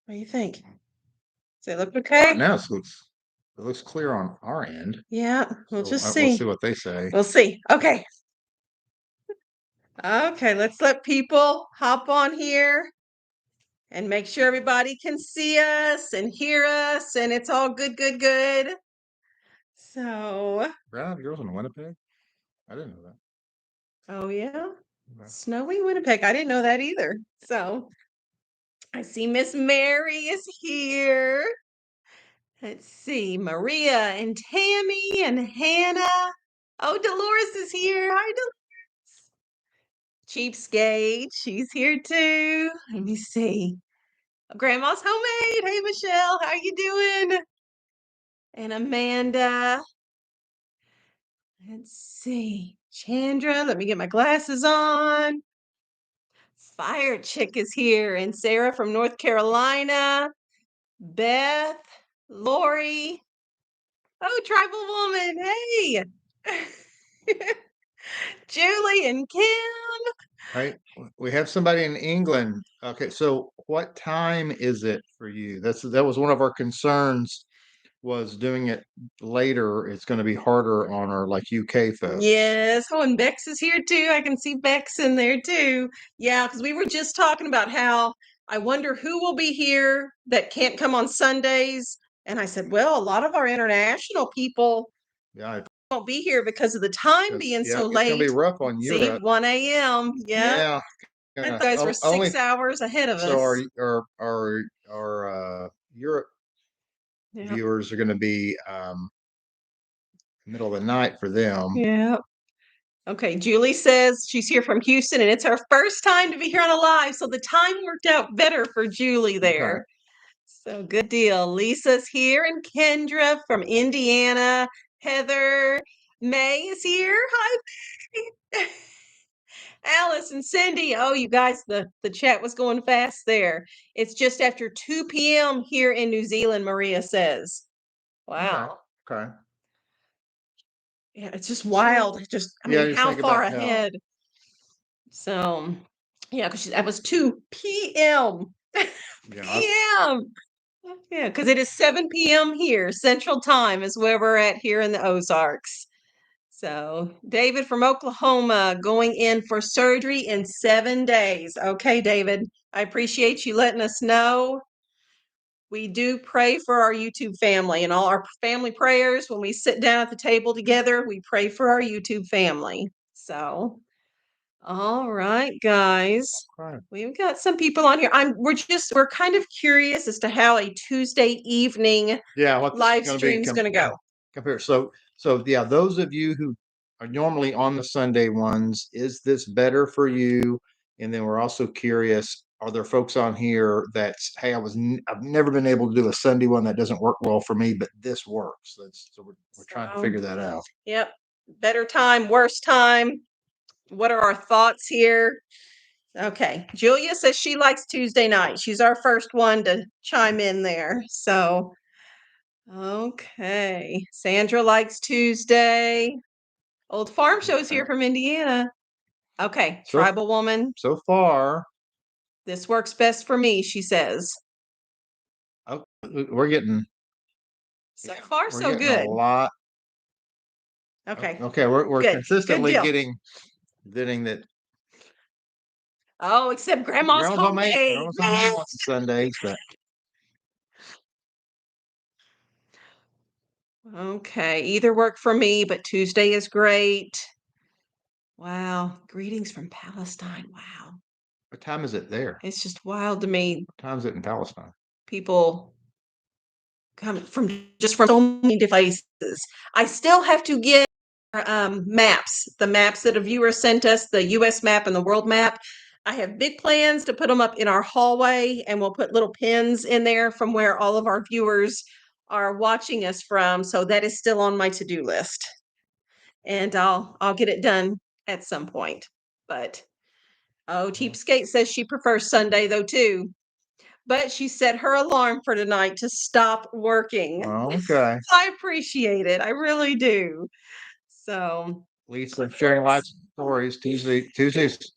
What do you think? Does it look okay? Now it looks clear on our end. Yeah, we'll So just we'll see. see what they say. We'll see. Okay. Okay, let's let people hop on here and make sure everybody can see us and hear us and it's all good, good, good. So, Brown girls in Winnipeg? I didn't know that. oh yeah, Okay. snowy Winnipeg. I didn't know that either. So, I see Miss Mary is here. Let's see, Maria and Tammy and Hannah. Oh, Dolores is here. Hi, Dolores. Cheapskate, she's here too. Let me see. Grandma's homemade. Hey, Michelle, how you doing? And Amanda. Let's see. Chandra, let me get my glasses on. Fire Chick is here. And Sarah from North Carolina. Beth, Lori. Oh, Tribal Woman. Hey. Julie and Kim. Right. We have somebody in England. Okay, so what time is it for you? That was one of our concerns, was doing it later. It's going to be harder on our like UK folks. Yes. Oh, and Bex is here too. I can see Bex in there too. Yeah, because we were just talking about how I wonder who will be here that can't come on Sundays. And I said, well, a lot of our international people Yeah, won't be here because of the time being yeah, so it's going to be late. rough on See, Europe. 1 a.m. Yeah. Yeah, I thought guys were only 6 hours ahead of so us. our Europe Yeah. viewers are going to be middle of the night for them. Yeah. Okay, Julie says she's here from Houston and it's her first time to be here on a live. So the time worked out better for Julie there. Okay. So good deal. Lisa's here and Kendra from Indiana. Heather, May is here. Hi, May. Alice and Cindy. Oh, you guys, the chat was going fast there. It's just after 2 p.m. here in New Zealand, Maria says. Wow. Okay. Yeah, it's just wild. I mean, Just how think far about how. ahead? So, yeah, because that was 2 p.m. Yeah. p.m. Yeah, because it is 7 p.m. here. Central Time is where we're at here in the Ozarks. So, David from Oklahoma going in for surgery in 7 days. Okay, David, I appreciate you letting us know. We do pray for our YouTube family and all our family prayers. When we sit down at the table together, we pray for our YouTube family. So, all right, guys. Right. We've got some people on here. We're kind of curious as to how a Tuesday evening live stream is going to go. Compare. So yeah, those of you who are normally on the Sunday ones, is this better for you? And then we're also curious, are there folks on here that's, hey, I've never been able to do a Sunday one, that doesn't work well for me, but this works. So we're trying to figure that out. Yep. Better time, worse time. What are our thoughts here? Okay. Julia says she likes Tuesday night. She's our first one to chime in there. So, okay. Sandra likes Tuesday. Old Farm Show's here from Indiana. Okay. Tribal Woman. So far, this works best for me, she says. Oh, we're getting so far, we're so getting good. a lot. Okay. Okay, we're good. consistently good getting that. Oh, except Grandma's homemade. Grandma's homemade on Sundays, but okay, either work for me, but Tuesday is great. Wow, greetings from Palestine. Wow. What time is it there? It's just wild to me. What time is it in Palestine? People come from so many places. I still have to get maps, the maps that a viewer sent us, the US map and the world map. I have big plans to put them up in our hallway, and we'll put little pins in there from where all of our viewers are watching us from. So that is still on my to-do list. And I'll get it done at some point. But Cheapskate says she prefers Sunday though too. But she set her alarm for tonight to stop working. Oh, okay. I appreciate it. I really do. So Lisa sharing life stories. Tuesdays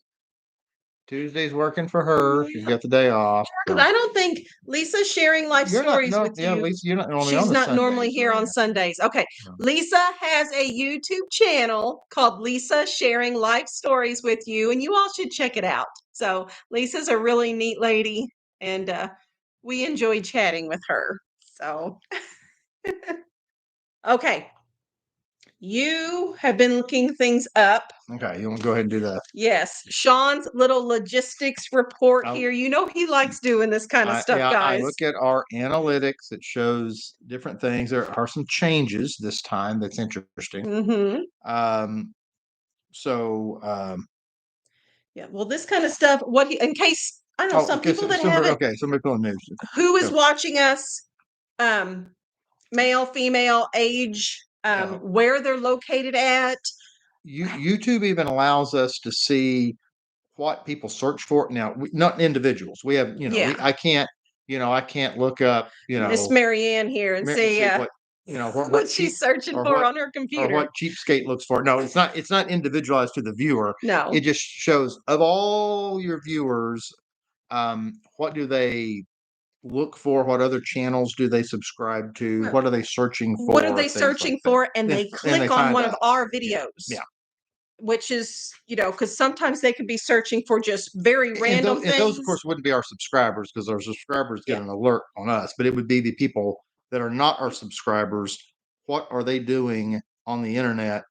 Tuesday's working for her. She's got the day off. So. I don't think Lisa's sharing life You're stories not, with yeah, you. Lisa, you're not normally She's on the not Sundays, normally here on right? Sundays. Okay. No. Lisa has a YouTube channel called Lisa Sharing Life Stories with You, and you all should check it out. So Lisa's a really neat lady, and we enjoy chatting with her. So, okay. You have been looking things up. Okay, you want to go ahead and do that? Yes. Sean's little logistics report Oh. here. You know he likes doing this kind of stuff, Yeah, I guys. look at our analytics. It shows different things. There are some changes this time that's interesting. Mm-hmm. So, Yeah. Well, this kind of stuff, in case, I know some okay, people that have it, somebody put on news. who is So, watching us, male, female, age, where they're located at. YouTube even allows us to see what people search for. Now, not individuals. We have, Yeah. I can't look up, Miss Marianne here and see what, what she's searching for on her or computer. what cheapskate looks for. No, it's not individualized to the viewer. No. It just shows of all your viewers, what do they look for? What other channels do they subscribe to? What are they searching for? What are they things searching like that. for? And they click on find one of out. our videos. Yeah. Which is, because sometimes they could be searching for just very random And things. those, of course, wouldn't be our subscribers, because our subscribers get an alert on us, but it would be the people that are not our subscribers. What are they doing on the internet?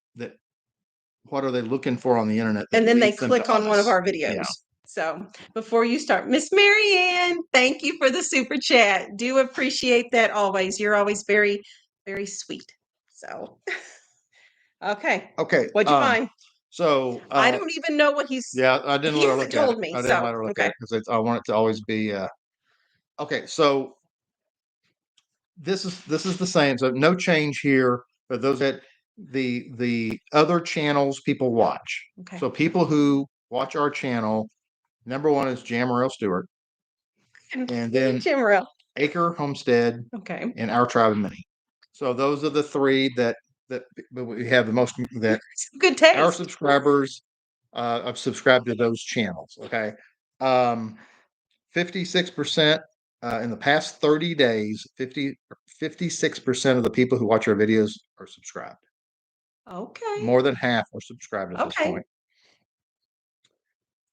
What are they looking for on the internet? And then they click on one of our videos. Yeah. So before you start, Miss Marianne, thank you for the super chat. Do appreciate that always. You're always very, very sweet. So, okay. Okay. What'd you find? So I don't even know what he's. Yeah, I didn't He let her look hasn't told at it. me. I didn't let her look at it because I want it to always be. Okay, so this is the same. So no change here for those that the other channels people watch. Okay. So people who watch our channel, number one is Jamarel Stewart, and then Jamarel. Acre Homestead, Okay. and Our Tribe of Many. So those are the three that we have the most, that good taste. Our subscribers have subscribed to those channels. Okay. 56% in the past 30 days, 56% of the people who watch our videos are subscribed. Okay. More than half are subscribed at this point.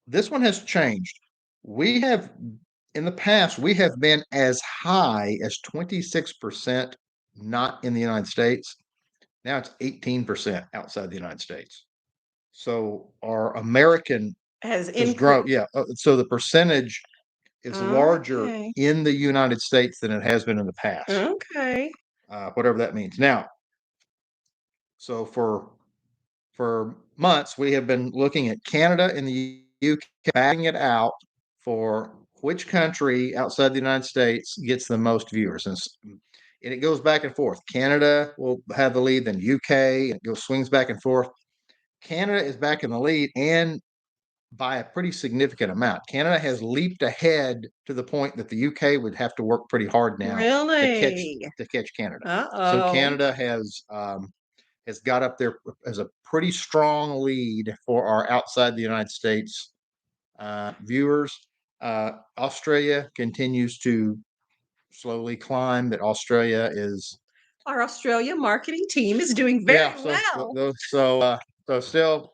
This one has changed. We have, in the past, we have been as high as 26% not in the United States. Now it's 18% outside the United States. So our American has grown. Yeah. So the percentage is larger in the United States than it has been in the past. Okay. Whatever that means. Now, so for months, we have been looking at Canada and the UK, batting it out for which country outside the United States gets the most viewers. And it goes back and forth. Canada will have the lead, then UK, and it swings back and forth. Canada is back in the lead, and by a pretty significant amount. Canada has leaped ahead to the point that the UK would have to work pretty hard now to catch Canada. So Canada has got up there as a pretty strong lead for our outside the United States viewers. Australia continues to slowly climb. That Australia is, our Australia marketing team is doing very well. So still,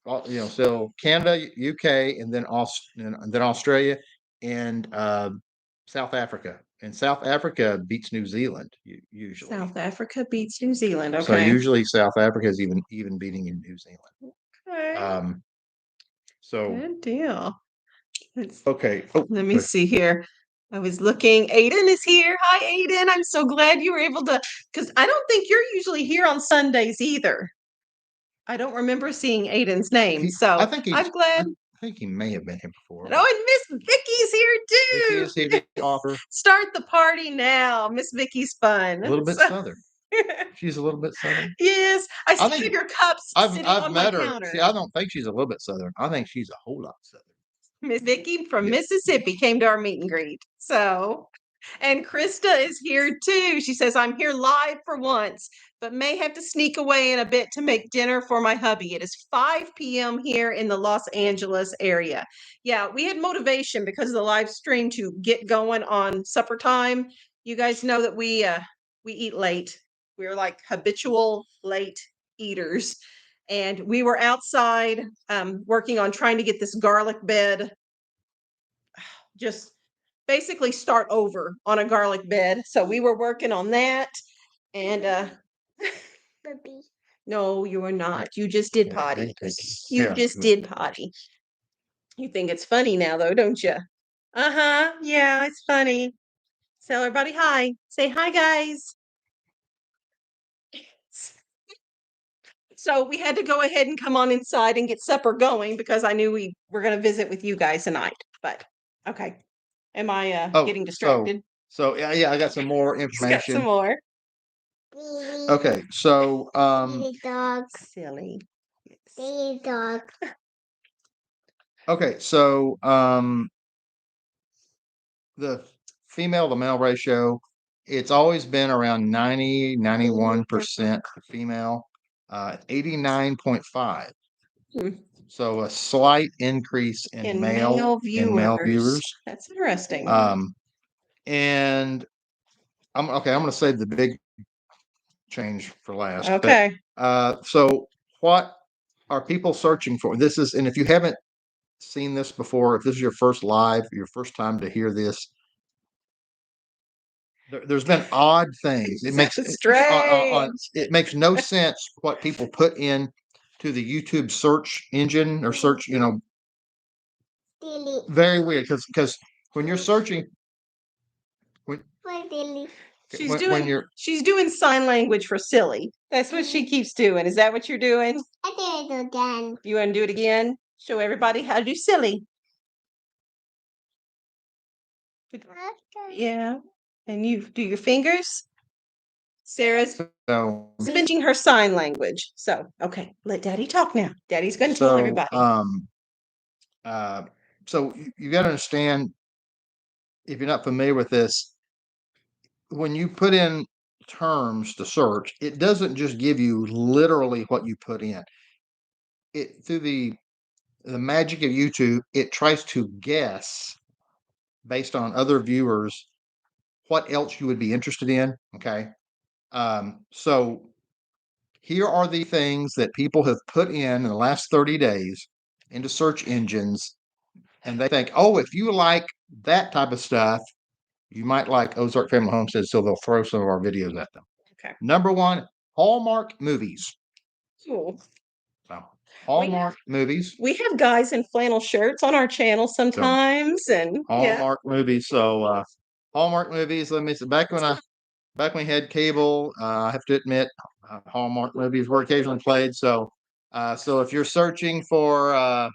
so Canada, UK, and then Australia, and South Africa. And South Africa beats New Zealand usually. South Africa beats New Zealand. Okay. So usually South Africa is even beating in New Zealand. Okay. So good deal. Okay. Let me see here. I was looking. Aiden is here. Hi, Aiden. I'm so glad you were able to, because I don't think you're usually here on Sundays either. I don't remember seeing Aiden's name. I'm glad. I think he may have been here before. Oh, and Miss Vicky's here too. Vicky is here to offer. Start the party now. Miss Vicky's fun. A little bit southern. She's a little bit southern. Yes, I still have your cups sitting on my counter. See, I don't think she's a little bit southern. I think she's a whole lot southern. Miss Vicky from Mississippi came to our meet and greet. So And Krista is here too. She says, I'm here live for once, but may have to sneak away in a bit to make dinner for my hubby. It is 5 p.m. here in the Los Angeles area. Yeah, we had motivation because of the live stream to get going on supper time. You guys know that we eat late. We're like habitual late eaters. And we were outside working on trying to get this garlic bed just basically start over on a garlic bed. So we were working on that. And no, you are not. You just did potty. You just did potty. You think it's funny now, though, don't you? Uh-huh. Yeah, it's funny. Tell everybody hi. Say hi, guys. So we had to go ahead and come on inside and get supper going because I knew we were going to visit with you guys tonight. But okay. Am I getting distracted? So yeah, I got some more He's got some information. more. Okay, so Dog. Silly. Dog. okay, so the female to male ratio, it's always been around 91% female, 89.5. Hmm. So a slight increase in male viewers. That's interesting. And I'm going to save the big change for last. Okay. So what are people searching for? This is, and if you haven't seen this before, if this is your first live, your first time to hear this, there's been odd things. It makes it makes no sense what people put in to the YouTube search engine or search, very weird because when you're searching, she's doing sign language for silly. That's what she keeps doing. Is that what you're doing? I did it again. You want to do it again? Show everybody how to do silly. Yeah. And you do your fingers. Sarah's mentioning her sign language. So, okay, let Daddy talk now. Daddy's going to tell everybody. So you got to understand, if you're not familiar with this, when you put in terms to search, it doesn't just give you literally what you put in. It through the magic of YouTube, it tries to guess based on other viewers what else you would be interested in. Okay. So here are the things that people have put in the last 30 days into search engines, and they think, oh, if you like that type of stuff, you might like Ozark Family Homestead, so they'll throw some of our videos at them. Okay. Number one, Hallmark movies. Cool. So, Hallmark movies. We have guys in flannel shirts on our channel sometimes, and Hallmark movies. So Hallmark movies. Let me see. Back when we had cable, I have to admit, Hallmark movies were occasionally played. So if you're searching for, well,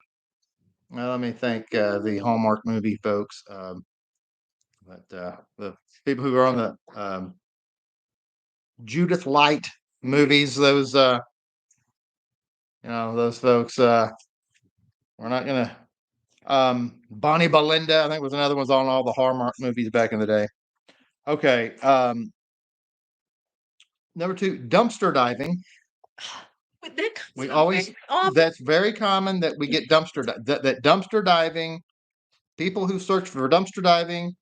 let me think, the Hallmark movie folks, but the people who are on the Judith Light movies, those those folks, we're not gonna. Bonnie Belinda, I think, was another one's on all the Hallmark movies back in the day. Okay. Number two, dumpster diving. We always that's very common that we get that dumpster diving. People who search for dumpster diving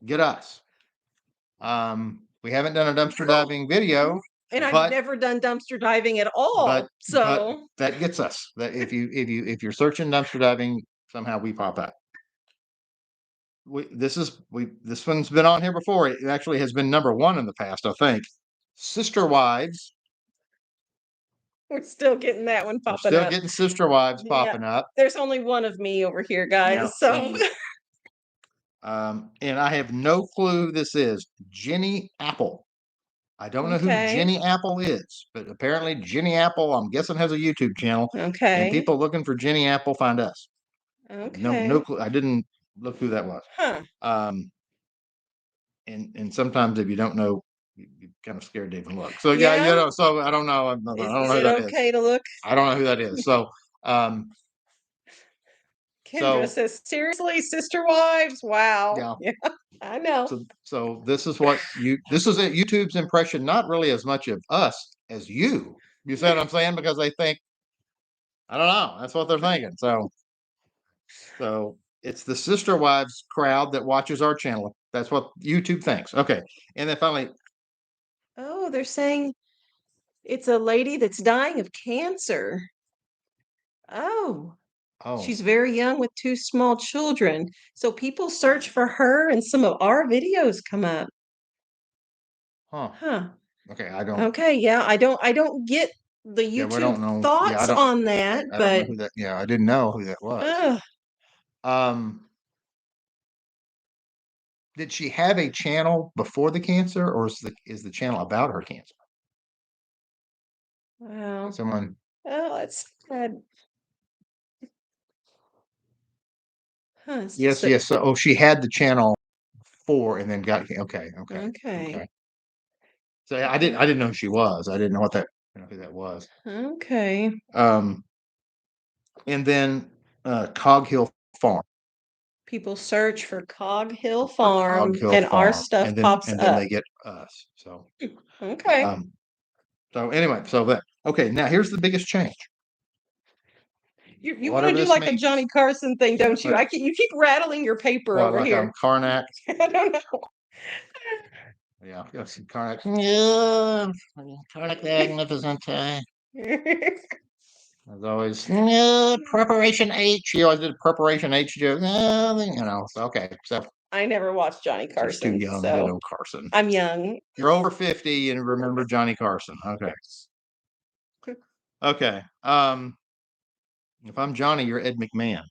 get us. We haven't done a dumpster diving video, and I've never done dumpster diving at all. But that gets us. That if you're searching dumpster diving, somehow we pop up. This one's been on here before. It actually has been number one in the past, I think. Sister wives. We're still getting that one popping up. Still getting sister wives popping up. There's only one of me over here, guys. So and I have no clue who this is. Jenny Apple. I don't know who Jenny Apple is, but apparently Jenny Apple, I'm guessing, has a YouTube channel. Okay. And people looking for Jenny Apple find us. Okay. No clue. I didn't look who that was. Huh. And sometimes if you don't know, you're kind of scared to even look. So yeah, so I don't know. I don't know who that is. Okay to look? I don't know who that is. So Kendra So says, seriously, sister wives? Wow. yeah, Yeah, I know. so this is what this is YouTube's impression, not really as much of us as you. You see what I'm saying? Because they think, I don't know, that's what they're thinking. So it's the sister wives crowd that watches our channel. That's what YouTube thinks. Okay. And then finally, Oh, they're saying it's a lady that's dying of cancer. Oh, oh, she's very young with two small children. So people search for her and some of our videos come up. huh. Huh. Okay, I don't. Okay, yeah, I don't get the Yeah, we YouTube don't know. Yeah, thoughts on that, I don't know but who that. Yeah, I didn't know who that was. ugh, Um, did she have a channel before the cancer, or is the channel about her cancer? wow. Someone. Oh, that's sad. Huh. Yes, So, yes. So, oh, she had the channel before, and then got. Okay, okay, okay. okay. So yeah, I didn't know who she was. I didn't know who that was. Okay. Um, and then Cog Hill Farm. People search for Cog Hill For Cog Farm Hill and our Farm, stuff pops and then up. they get us. So Okay. um, so anyway, so that okay. Now here's the biggest change. You want to Whatever do this like a means. Johnny Carson thing, don't you? But You keep rattling your paper what, over like here. Karnak? I don't know. Yeah, yes, Karnak. Yeah, Karnak the Magnificent. As always, Preparation H. You always did Preparation H joke. So, okay. So I never watched Johnny just too Carson, young to so know Carson. I'm young. You're over 50 and remember Johnny Carson. Okay. Okay. If I'm Johnny, you're Ed McMahon.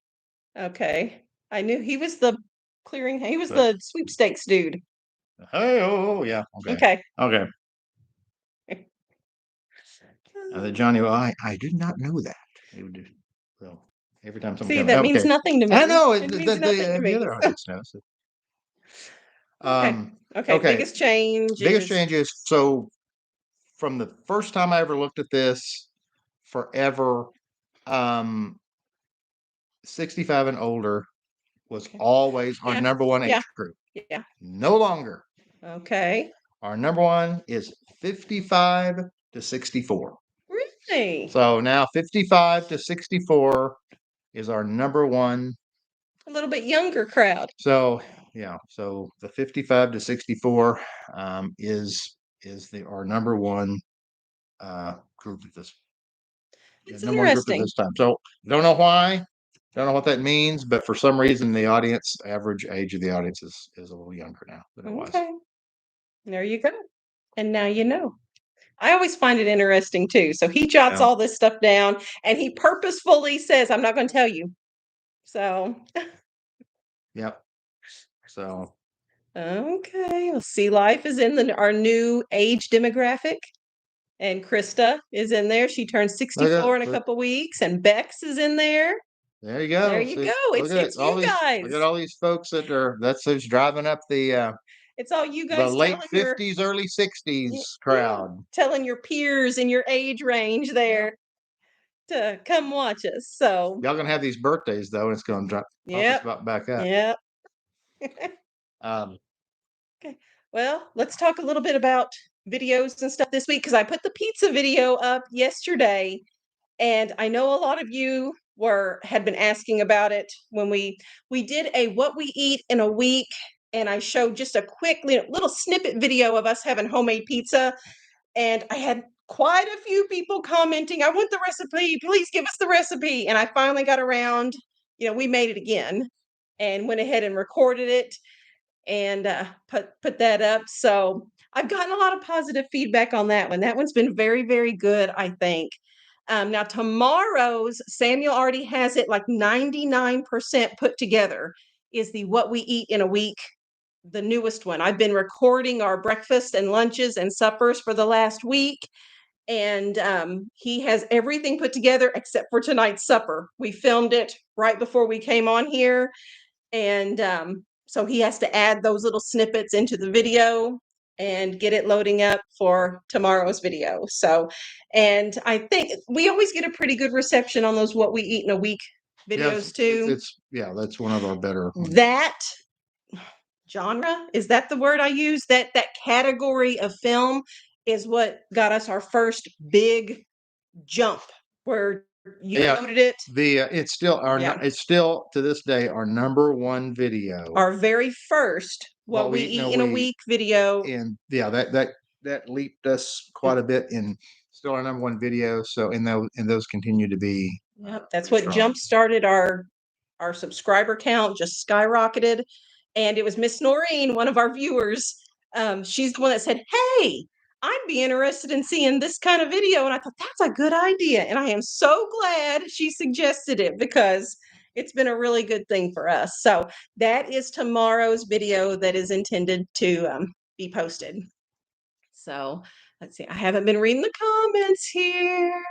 Okay. I knew he was the he was But the sweepstakes dude. hey, oh yeah. Okay. Okay. Okay. The Johnny, well, I did not know that. He would do, so every time someone See, comes, that means okay. nothing to I me. know It means nothing to the me. other audience knows. Okay. Okay. Okay. Biggest change Biggest is change is so from the first time I ever looked at this forever, um, 65 and older was okay. always our Yeah. number one age Yeah. group. Yeah. No longer. Okay. Our number one is 55 to 64. Really? So now 55 to 64 is our number one. A little bit younger crowd. So yeah, so the 55 to 64 is our number one group at this It's number one group at interesting. this time. So don't know why, don't know what that means, but for some reason the average age of the audience is a little younger now than it was. Okay. There you go. And now you know. I always find it interesting too. So he jots Yeah. all this stuff down and he purposefully says, I'm not going to tell you. So, Yep. So okay. Well, Sea Life is in our new age demographic. And Krista is in there. She turns 64 in a couple weeks. And Bex is in there. there you There go. you See, go. look at it. It's you guys. Look at all these folks that's who's driving up It's all you the guys late telling your 50s, early 60s yeah, crowd. telling your peers in your age range there to come watch us. So, Y'all gonna have these birthdays though, and it's gonna drop yep. about back up. Yep. Um, Okay. Well, let's talk a little bit about videos and stuff this week because I put the pizza video up yesterday, and I know a lot of you had been asking about it when we did a what we eat in a week, and I showed just a quick little snippet video of us having homemade pizza, and I had quite a few people commenting, "I want the recipe. Please give us the recipe." And I finally got around. We made it again, and went ahead and recorded it and put that up. So I've gotten a lot of positive feedback on that one. That one's been very, very good, I think. Now tomorrow's Samuel already has it like 99% put together. Is the what we eat in a week, the newest one. I've been recording our breakfast and lunches and suppers for the last week, and he has everything put together except for tonight's supper. We filmed it right before we came on here, and so he has to add those little snippets into the video and get it loading up for tomorrow's video. So, and I think we always get a pretty good reception on those what we eat in a week videos too. That's one of our better ones. That genre, is that the word I use? That category of film is what got us our first big jump where you Yeah. noted it. It's still it's still to this day our number one video. Our very first what we eat in a week video. And that leaped us quite a bit in still our number one video. So and those continue to be. Yep, that's what jump started our subscriber count, just skyrocketed. And it was Miss Noreen, one of our viewers. She's the one that said, "Hey, I'd be interested in seeing this kind of video." And I thought, that's a good idea. And I am so glad she suggested it because it's been a really good thing for us. So that is tomorrow's video that is intended to be posted. So let's see. I haven't been reading the comments here.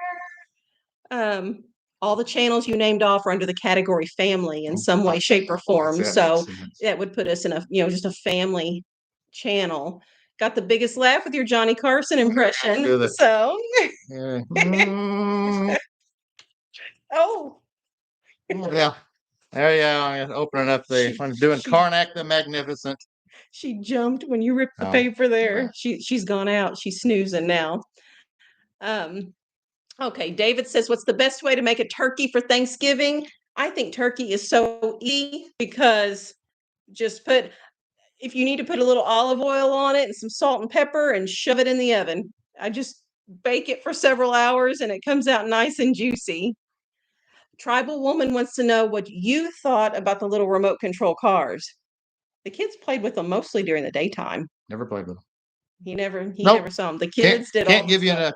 All the channels you named off are under the category family in some way, shape, or form. So that would put us in a, just a family channel. Got the biggest laugh with your Johnny Carson impression. So, oh, yeah. There you go. Opening up I'm doing Karnak the Magnificent. She jumped when you ripped the paper there. She's gone out. She's snoozing now. Okay, David says, what's the best way to make a turkey for Thanksgiving? I think turkey is so easy because if you need to put a little olive oil on it and some salt and pepper and shove it in the oven. I just bake it for several hours and it comes out nice and juicy. Tribal Woman wants to know what you thought about the little remote control cars. The kids played with them mostly during the daytime. Never played with them. He never saw them. The kids can't give you a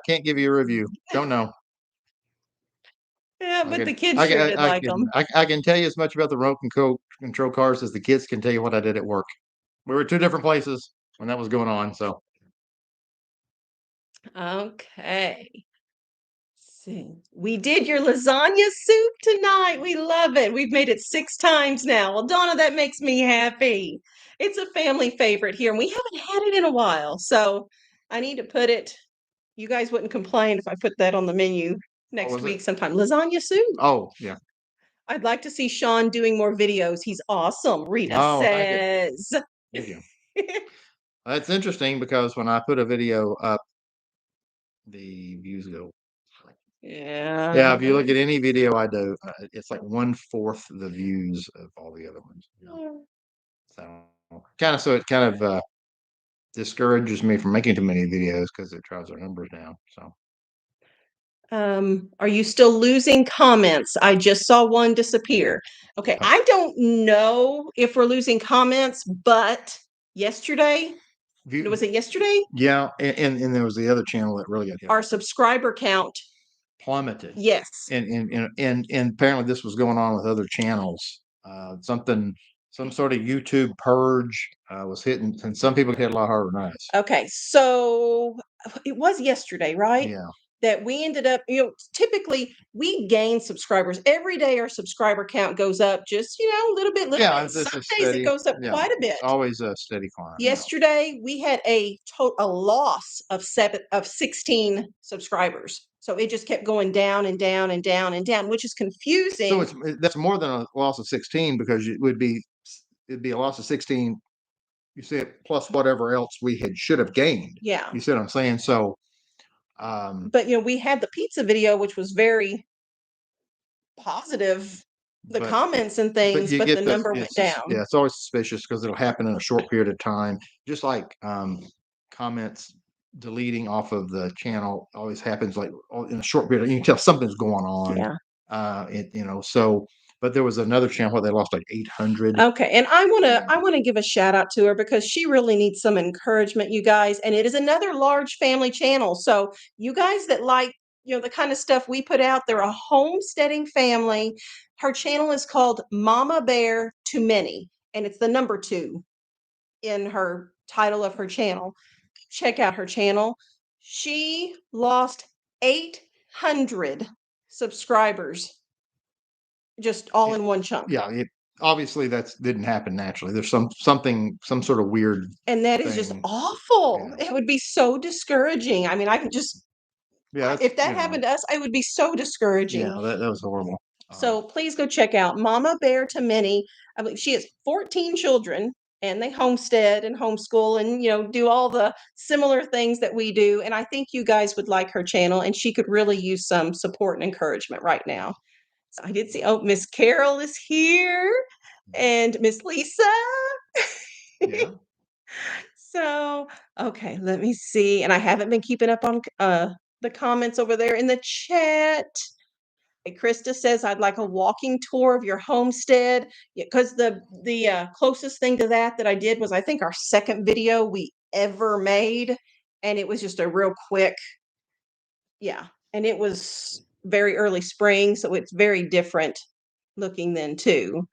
review. Don't know. Yeah, but the kids sure did like them. I can tell you as much about the remote control cars as the kids can tell you what I did at work. We were at two different places when that was going on. So, okay. We did your lasagna soup tonight. We love it. We've made it 6 times now. Well, Donna, that makes me happy. It's a family favorite here, and we haven't had it in a while. So I need to put it. You guys wouldn't complain if I put that on the menu next week sometime. Lasagna soup. Oh, yeah. I'd like to see Sean doing more videos. He's awesome. Rita says. Thank you. That's interesting because when I put a video up, the views go. Yeah. Yeah, if you look at any video I do, it's like 1/4 the views of all the other ones. So it kind of discourages me from making too many videos because it drives our numbers down. So. Are you still losing comments? I just saw one disappear. Okay, I don't know if we're losing comments, but yesterday, was it yesterday? Yeah, and there was the other channel that really got hit. Our subscriber count plummeted. Yes. And apparently this was going on with other channels. Some sort of YouTube purge was hitting, and some people hit a lot harder than us. Okay, so it was yesterday, right? Yeah. That we ended up, typically we gain subscribers every day. Our subscriber count goes up just, a little bit. Some days it goes up quite a bit. Always a steady climb. Yesterday we had a loss of 16 subscribers. So it just kept going down and down and down and down, which is confusing. So that's more than a loss of 16 because it'd be a loss of 16. You see it plus whatever else we should have gained. Yeah. You see what I'm saying? So. But we had the pizza video, which was very positive, comments and things, but the number went down. Yeah, it's always suspicious because it'll happen in a short period of time. Just like comments deleting off of the channel always happens like in a short period. You can tell something's going on. Yeah. So. But there was another channel where they lost like 800. Okay, and I want to give a shout out to her because she really needs some encouragement, you guys. And it is another large family channel. So you guys that like, the kind of stuff we put out, they're a homesteading family. Her channel is called Mama Bear to Many, and it's the number 2 in her title of her channel. Check out her channel. She lost 800 subscribers. Just all in one chunk. Yeah, obviously that didn't happen naturally. There's some sort of weird. And that is just awful. Yeah. It would be so discouraging. I mean, I can just. Yeah. If that happened to us, it would be so discouraging. Yeah, that was horrible. So please go check out Mama Bear to Minnie. I believe she has 14 children and they homestead and homeschool and do all the similar things that we do. And I think you guys would like her channel and she could really use some support and encouragement right now. So I did see, oh, Miss Carol is here and Miss Lisa. Yeah. So, okay, let me see. And I haven't been keeping up on the comments over there in the chat. Krista says, "I'd like a walking tour of your homestead." Because the closest thing to that I did was I think our second video we ever made, and it was just a real quick, yeah, and it was very early spring, so it's very different looking then too.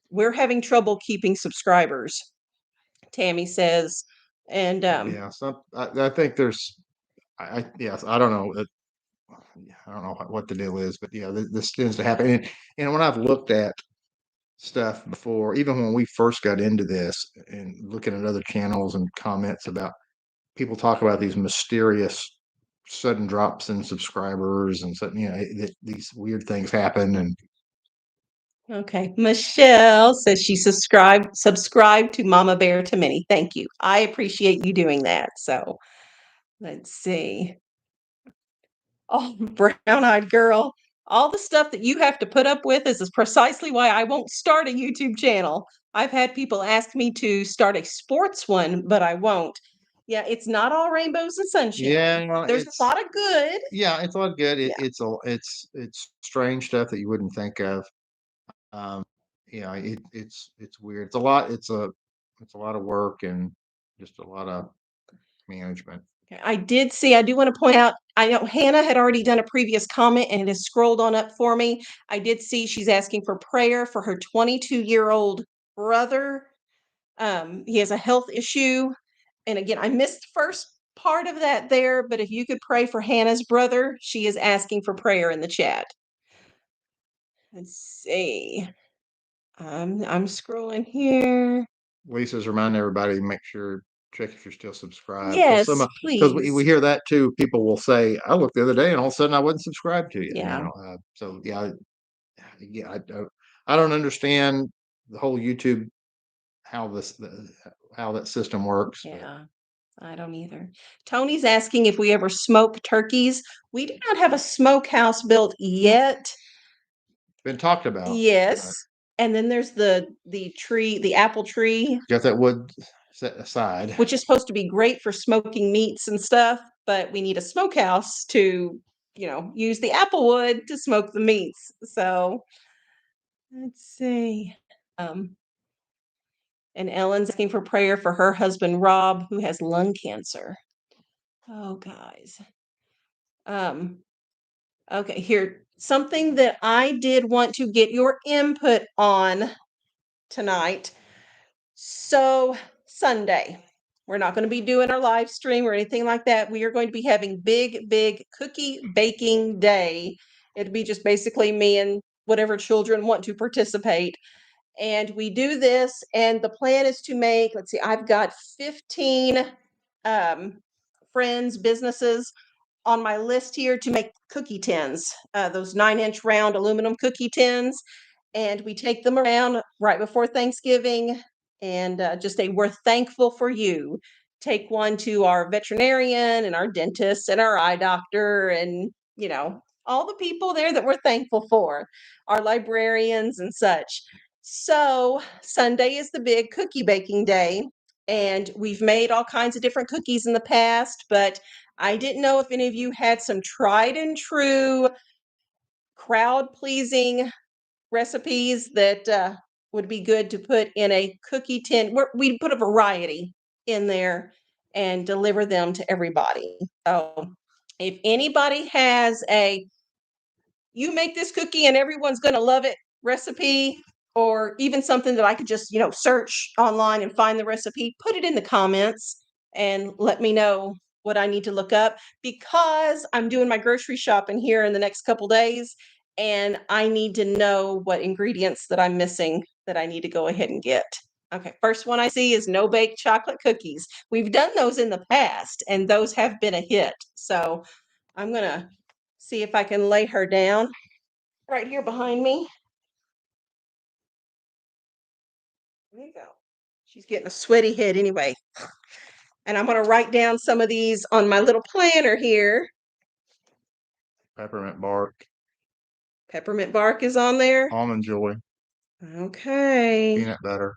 We're having trouble keeping subscribers, Tammy says, and Yeah. I think there's, yes, I don't know. I don't know what the deal is, but yeah, this tends to happen. And when I've looked at stuff before, even when we first got into this and looking at other channels and comments about people talk about these mysterious sudden drops in subscribers and so, these weird things happen. And okay, Michelle says she subscribed to Mama Bear to Minnie. Thank you. I appreciate you doing that. So let's see. Oh, brown-eyed girl. All the stuff that you have to put up with is precisely why I won't start a YouTube channel. I've had people ask me to start a sports one, but I won't. Yeah, it's not all rainbows and sunshine. yeah, There's a lot of good. it's all good. Yeah. It's strange stuff that you wouldn't think of. Um, it's weird. It's a lot of work and just a lot of management. I do want to point out, I know Hannah had already done a previous comment and it has scrolled on up for me. I did see she's asking for prayer for her 22-year-old brother. He has a health issue. And again, I missed the first part of that there, but if you could pray for Hannah's brother, she is asking for prayer in the chat. Let's see. I'm scrolling here. Lisa's reminding everybody to make sure check if you're still subscribed. Yes, Because we please. hear that too. People will say, "I looked the other day, and all of a sudden I wasn't subscribed to you." Yeah. So I don't understand the whole YouTube how how that system works. Yeah. I don't either. Tony's asking if we ever smoke turkeys. We do not have a smokehouse built yet. Been talked about. Yes. And then there's the tree, the apple tree, Got that wood set aside. which is supposed to be great for smoking meats and stuff, but we need a smokehouse to, use the apple wood to smoke the meats. So let's see. Um, and Ellen's asking for prayer for her husband Rob, who has lung cancer. Oh, guys. Okay, here, something that I did want to get your input on tonight. So, Sunday, we're not going to be doing our live stream or anything like that. We are going to be having big cookie baking day. It'll be just basically me and whatever children want to participate. And we do this, and the plan is to make, let's see, I've got 15 friends, businesses on my list here to make cookie tins, those 9-inch round aluminum cookie tins. And we take them around right before Thanksgiving and just say, "We're thankful for you." Take one to our veterinarian and our dentist and our eye doctor and, all the people there that we're thankful for, our librarians and such. So Sunday is the big cookie baking day. And we've made all kinds of different cookies in the past, but I didn't know if any of you had some tried and true crowd pleasing recipes that would be good to put in a cookie tin. We put a variety in there and deliver them to everybody. So if anybody has a "you make this cookie and everyone's going to love it" recipe, or even something that I could just, search online and find the recipe, put it in the comments and let me know what I need to look up, because I'm doing my grocery shopping here in the next couple days and I need to know what ingredients that I'm missing that I need to go ahead and get. Okay, first one I see is no bake chocolate cookies. We've done those in the past and those have been a hit. So I'm going to see if I can lay her down. right here behind me. There you go. She's getting a sweaty head anyway. And I'm going to write down some of these on my little planner here. Peppermint bark, Peppermint bark is on there. almond joy, Okay. peanut butter,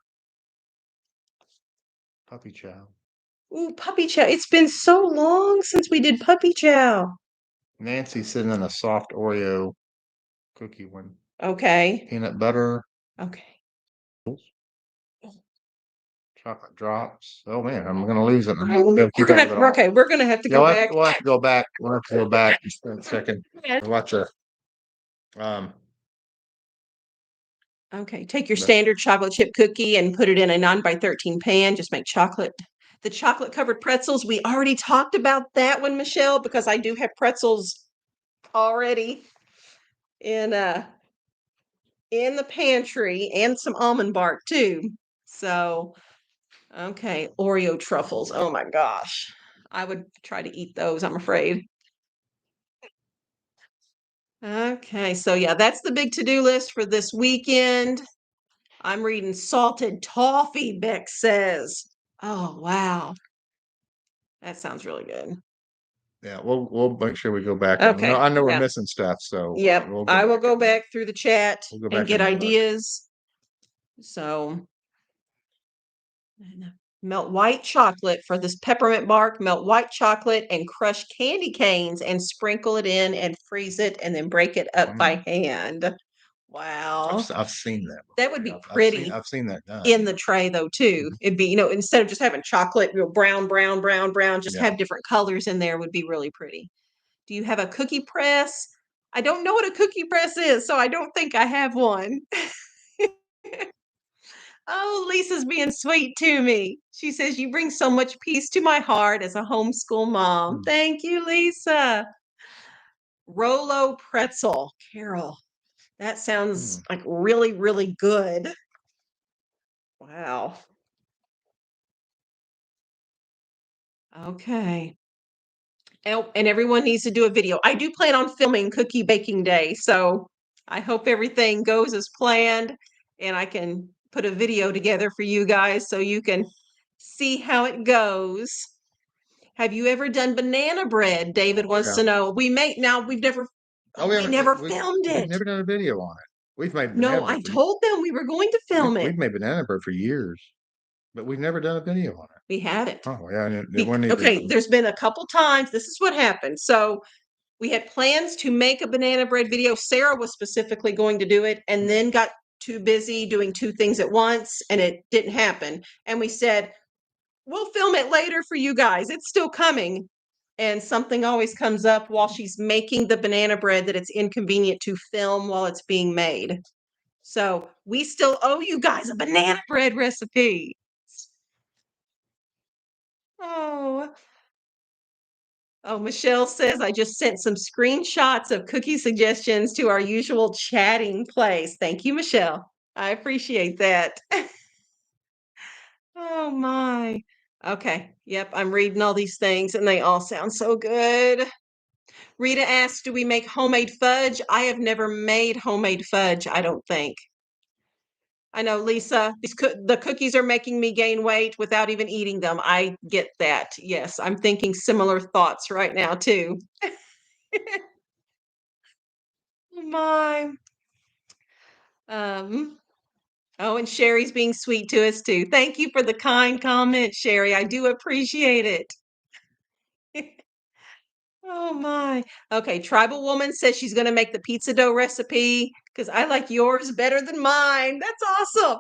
puppy chow. Ooh, puppy chow. It's been so long since we did puppy chow. Nancy's sitting in a soft Oreo cookie one. Okay. Peanut butter, Okay. chocolate drops. Oh man, I'm gonna lose it. We're gonna have to go back. We'll have to go back. We'll have to go back just a second. Watch a um Okay, take your standard chocolate chip cookie and put it in a 9 by 13 pan. Just make chocolate. The chocolate covered pretzels, we already talked about that one, Michelle, because I do have pretzels already in the pantry and some almond bark too. So, okay, Oreo truffles. Oh my gosh. I would try to eat those, I'm afraid. Okay, so yeah, that's the big to-do list for this weekend. I'm reading salted toffee, Beck says. Oh, wow. That sounds really good. yeah, we'll make sure we go back. Okay, I know we're yeah. missing stuff, so Yep, we'll I will go back through the chat We'll go and back get and look. ideas. So, melt white chocolate for this peppermint bark, melt white chocolate and crush candy canes and sprinkle it in and freeze it and then break it up by hand. Wow. I've seen that. That would be I've pretty seen that done. in the tray though too. It'd be, instead of just having chocolate, brown, brown, brown, brown, just Yeah. have different colors in there would be really pretty. Do you have a cookie press? I don't know what a cookie press is, so I don't think I have one. Oh, Lisa's being sweet to me. She says, "You bring so much peace to my heart as a homeschool mom." Mm. Thank you, Lisa. Rolo pretzel. Carol, that sounds like really, really good. Wow. Okay. Oh, and everyone needs to do a video. I do plan on filming Cookie Baking Day, so I hope everything goes as planned and I can put a video together for you guys so you can see how it goes. Have you ever done banana bread? David wants to know. We've never we never filmed We've it. never done a video on it. We've made banana No, bread I told them we were going to film we've it. made banana bread for years, but we've never done a video on it. We haven't. Oh yeah, Okay, there's been a couple times. This is what happened. So we had plans to make a banana bread video. Sarah was specifically going to do it and then got too busy doing two things at once and it didn't happen. And we said, we'll film it later for you guys. It's still coming. And something always comes up while she's making the banana bread that it's inconvenient to film while it's being made. So we still owe you guys a banana bread recipe. Oh, Oh, Michelle says, I just sent some screenshots of cookie suggestions to our usual chatting place. Thank you, Michelle. I appreciate that. Oh my. Okay. Yep. I'm reading all these things and they all sound so good. Rita asks, do we make homemade fudge? I have never made homemade fudge, I don't think. I know, Lisa, the cookies are making me gain weight without even eating them. I get that. Yes, I'm thinking similar thoughts right now, too. Oh my. Oh, and Sherry's being sweet to us too. Thank you for the kind comment, Sherry. I do appreciate it. Oh my. Okay, Tribal Woman says she's going to make the pizza dough recipe because I like yours better than mine. That's awesome.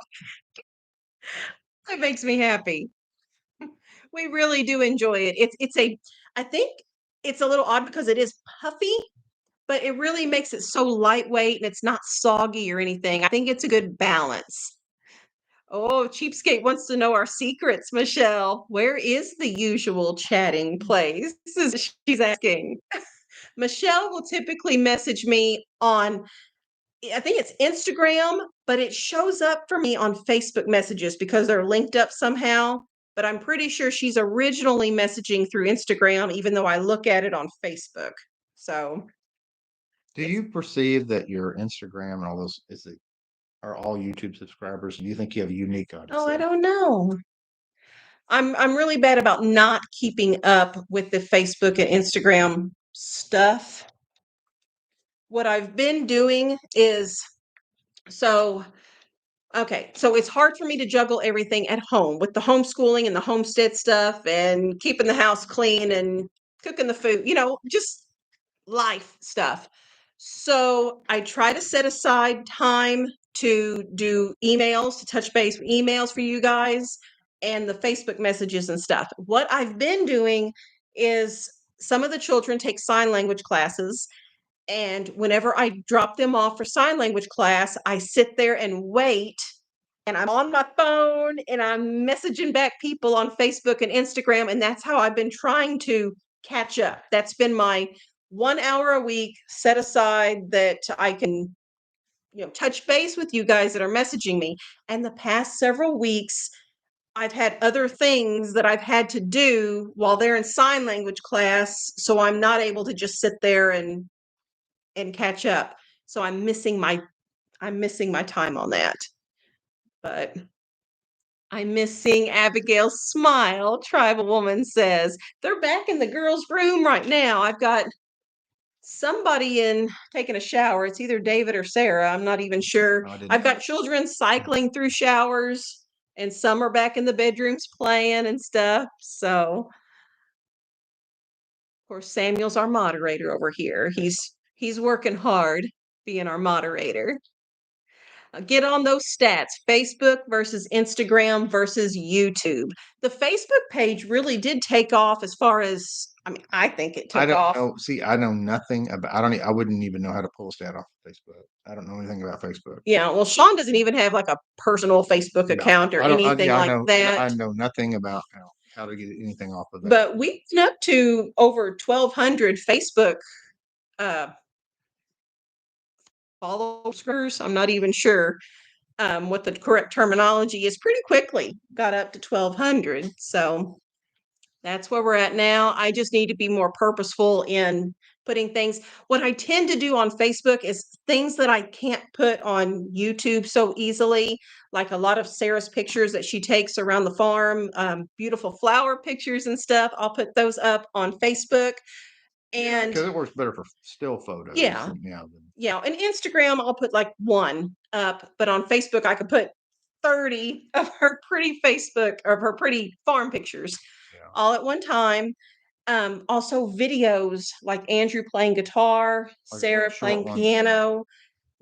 That makes me happy. We really do enjoy it. I think it's a little odd because it is puffy, but it really makes it so lightweight and it's not soggy or anything. I think it's a good balance. Oh, Cheapskate wants to know our secrets, Michelle. Where is the usual chatting place? She's asking. Michelle will typically message me on, I think it's Instagram, but it shows up for me on Facebook messages because they're linked up somehow. But I'm pretty sure she's originally messaging through Instagram, even though I look at it on Facebook. So Do you perceive that your Instagram and all those are all YouTube subscribers? Do you think you have a unique audience Oh, I there? don't know. I'm really bad about not keeping up with the Facebook and Instagram stuff. What I've been doing is so okay, so it's hard for me to juggle everything at home with the homeschooling and the homestead stuff and keeping the house clean and cooking the food, just life stuff. So I try to set aside time to do emails, to touch base with emails for you guys and the Facebook messages and stuff. What I've been doing is some of the children take sign language classes. And whenever I drop them off for sign language class, I sit there and wait. And I'm on my phone and I'm messaging back people on Facebook and Instagram. And that's how I've been trying to catch up. That's been my 1 hour a week set aside that I can, touch base with you guys that are messaging me. And the past several weeks, I've had other things that I've had to do while they're in sign language class. So I'm not able to just sit there and catch up. So I'm missing my time on that. But I'm missing Abigail's smile, tribal woman says. They're back in the girls' room right now. I've got somebody in taking a shower. It's either David or Sarah. I'm not even sure. Oh, I didn't I've got notice. children cycling through showers, and some are back in the bedrooms playing and stuff. So, of course, Samuel's our moderator over here. He's working hard being our moderator. Get on those stats. Facebook versus Instagram versus YouTube. The Facebook page really did take off as far as, I think it I took don't off. know. See, I know nothing about. I wouldn't even know how to pull a stat off of Facebook. I don't know anything about Facebook. Yeah, well, Sean doesn't even have like a personal Facebook Yeah, account or I don't. anything Yeah, I like know. I that. know nothing about how to get anything off of that. But we've been up to over 1,200 Facebook uh, followers. I'm not even sure what the correct terminology is. Pretty quickly got up to 1,200. So that's where we're at now. I just need to be more purposeful in putting things. What I tend to do on Facebook is things that I can't put on YouTube so easily, like a lot of Sarah's pictures that she takes around the farm, beautiful flower pictures and stuff. I'll put those up on Facebook. And Because it works better for still photos. yeah, Than yeah. And Instagram, I'll put like one up, but on Facebook, I could put 30 of her pretty Facebook of her pretty farm pictures yeah. all at one time. Also videos like Andrew playing guitar, Like Sarah short playing ones. piano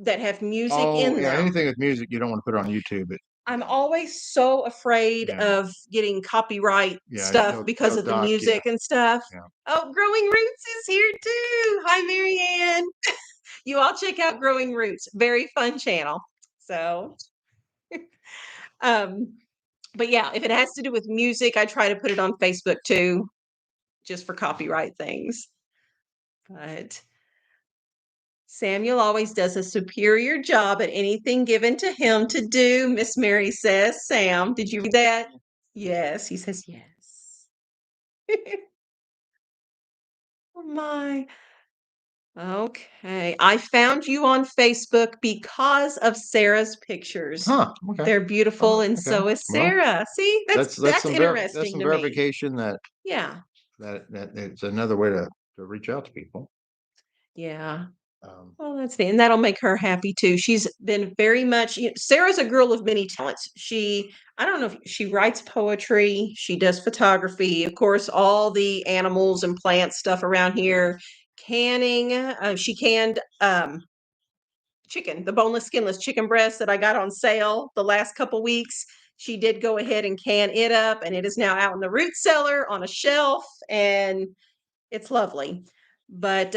that have music Oh, in yeah. them. Anything with music, you don't want to put on YouTube. I'm always so afraid Yeah. of getting copyright Yeah, stuff because of the doc. Yeah, music and stuff. yeah. Oh, Growing Roots is here too. Hi, Marianne. You all check out Growing Roots. Very fun channel. So, um, but yeah, if it has to do with music, I try to put it on Facebook too, just for copyright things. But Samuel always does a superior job at anything given to him to do, Miss Mary says. Sam, did you read that? Yes, he says yes. Oh my. Okay. I found you on Facebook because of Sarah's pictures. Huh. Okay. They're beautiful, and Okay. so is Well, Sarah. See, that's that's some interesting to me. verification that Yeah. that it's another way to reach out to people. Yeah. Um, Well, that's neat, and that'll make her happy too. She's been very much, Sarah's a girl of many talents. I don't know if she writes poetry, she does photography, of course, all the animals and plant stuff around here, canning. She canned chicken, the boneless, skinless chicken breast that I got on sale the last couple weeks. She did go ahead and can it up, and it is now out in the root cellar on a shelf, and it's lovely. But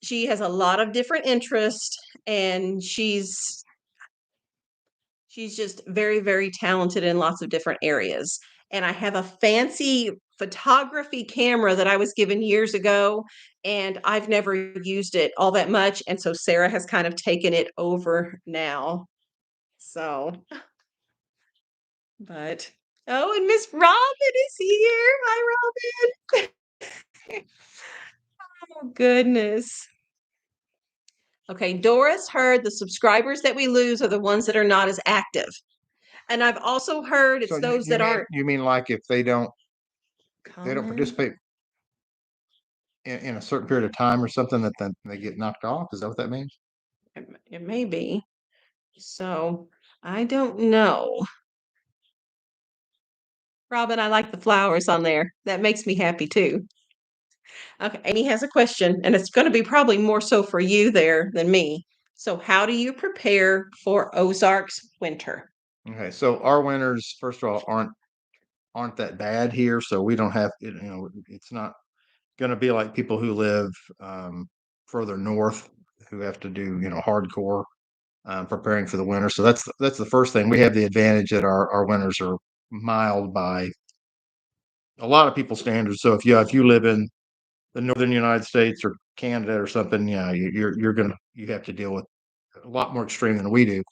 she has a lot of different interests, and she's just very, very talented in lots of different areas. And I have a fancy photography camera that I was given years ago, and I've never used it all that much. And so Sarah has kind of taken it over now. So, but oh, and Miss Robin is here. Hi, Robin. Oh, goodness. Okay, Doris heard the subscribers that we lose are the ones that are not as active. And I've also heard it's So those that aren't you mean like if they don't comment. participate in a certain period of time or something that then they get knocked off? Is that what that means? It may be. So I don't know. Robin, I like the flowers on there. That makes me happy too. Okay, Amy has a question, and it's going to be probably more so for you there than me. So, how do you prepare for Ozarks winter? Okay, so our winters, first of all, aren't that bad here, so we don't have it's not going to be like people who live further north who have to do hardcore preparing for the winter. So that's the first thing. We have the advantage that our winters are mild by a lot of people's standards. So if you live in the northern United States or Canada or something, yeah, you have to deal with a lot more extreme than we do.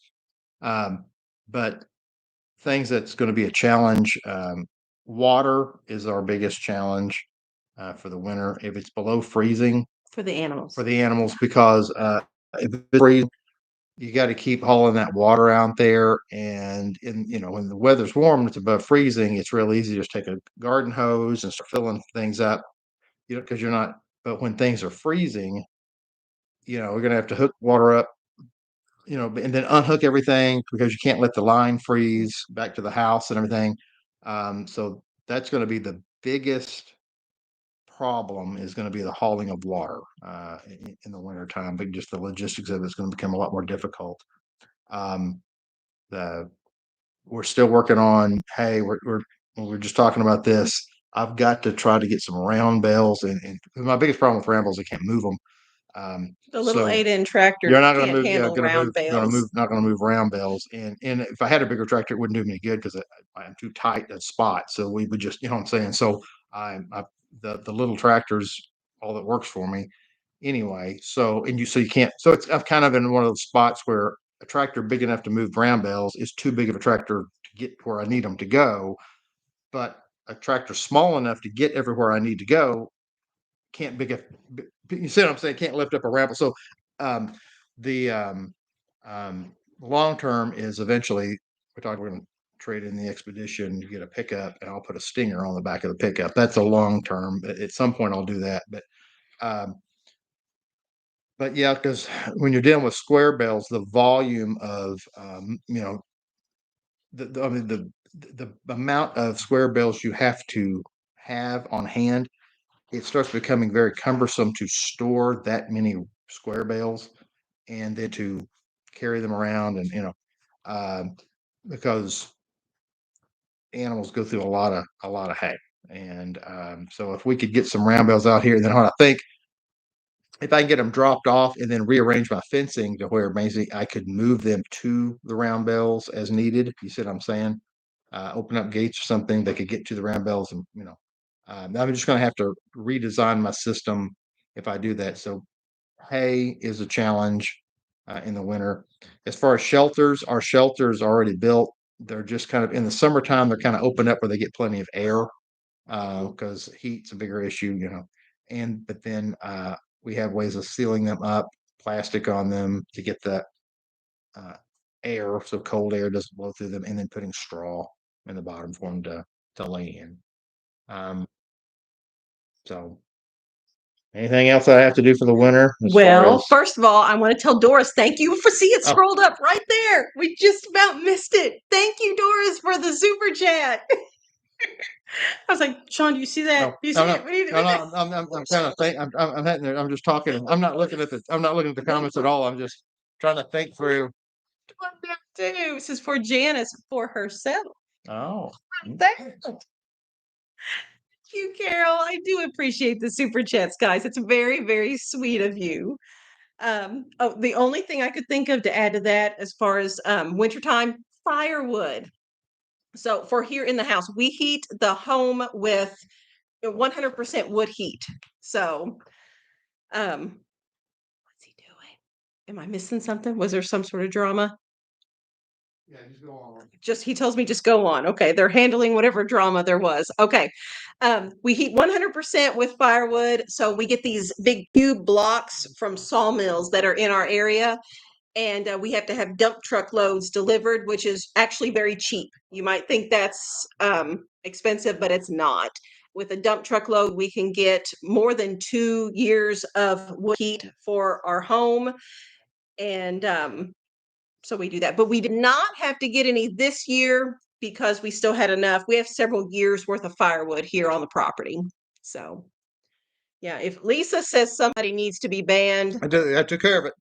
But things that's going to be a challenge. Water is our biggest challenge for the winter. If it's below freezing For the animals. because if it's freezing, you got to keep hauling that water out there. And when the weather's warm and it's above freezing, it's real easy to just take a garden hose and start filling things up. Because you're not. But when things are freezing, we're going to have to hook water up and then unhook everything because you can't let the line freeze back to the house and everything. So that's going to be the biggest problem is going to be the hauling of water in the winter time, but just the logistics of it's going to become a lot more difficult. Um, the We're still working on, hey, we're just talking about this. I've got to try to get some round bales and my biggest problem with round bales, I can't move them. The little So 8-inch tractor you're not going to can't move. Yeah, handle round bales. not going to move round bales. And if I had a bigger tractor, it wouldn't do me any good because I'm too tight a spot. So we would just, what I'm saying. So the little tractor's all that works for me anyway. So you can't. So I'm kind of in one of those spots where a tractor big enough to move round bales is too big of a tractor to get where I need them to go, but a tractor small enough to get everywhere I need to go can't big. You see what I'm saying? Can't lift up a ramble. So um, the long term is eventually we're going to trade in the expedition, you get a pickup, and I'll put a stinger on the back of the pickup. That's a long term. At some point, I'll do that. But yeah, because when you're dealing with square bales, the volume of I mean the amount of square bales you have to have on hand, it starts becoming very cumbersome to store that many square bales and then to carry them around and um, because animals go through a lot of hay. And so if we could get some round bales out here, then what I think if I can get them dropped off and then rearrange my fencing to where basically I could move them to the round bells as needed. You see what I'm saying? Open up gates or something that could get to the round bells, and I'm just going to have to redesign my system if I do that. So hay is a challenge in the winter. As far as shelters, our shelters are already built. They're just kind of in the summertime. They're kind of open up where they get plenty of air because heat's a bigger issue, but then we have ways of sealing them up, plastic on them to get that uh, air, so cold air doesn't blow through them, and then putting straw in the bottom for them to lay in. Um, so, anything else I have to do for the winter? Well, first of all, I want to tell Doris, thank you for seeing it scrolled up right there. We just about missed it. Thank you, Doris, for the super chat. I was like, Sean, do you see that? Do you see it? I'm kind of think. I'm just talking. I'm not looking at the comments at all. I'm just trying to think through. This is for Janice for herself. Oh, Thank you, Carol. I do appreciate the super chats, guys. It's very, very sweet of you. The only thing I could think of to add to that as far as wintertime, firewood. So for here in the house, we heat the home with 100% wood heat. So what's he doing? Am I missing something? Was there some sort of drama? yeah, just go on. He tells me just go on. Okay, they're handling whatever drama there was. Okay. We heat 100% with firewood. So we get these big cube blocks from sawmills that are in our area. And we have to have dump truck loads delivered, which is actually very cheap. You might think that's expensive, but it's not. With a dump truck load, we can get more than 2 years of wood heat for our home. And so we do that. But we did not have to get any this year because we still had enough. We have several years worth of firewood here on the property. So, yeah, if Lisa says somebody needs to be banned, I took care of it.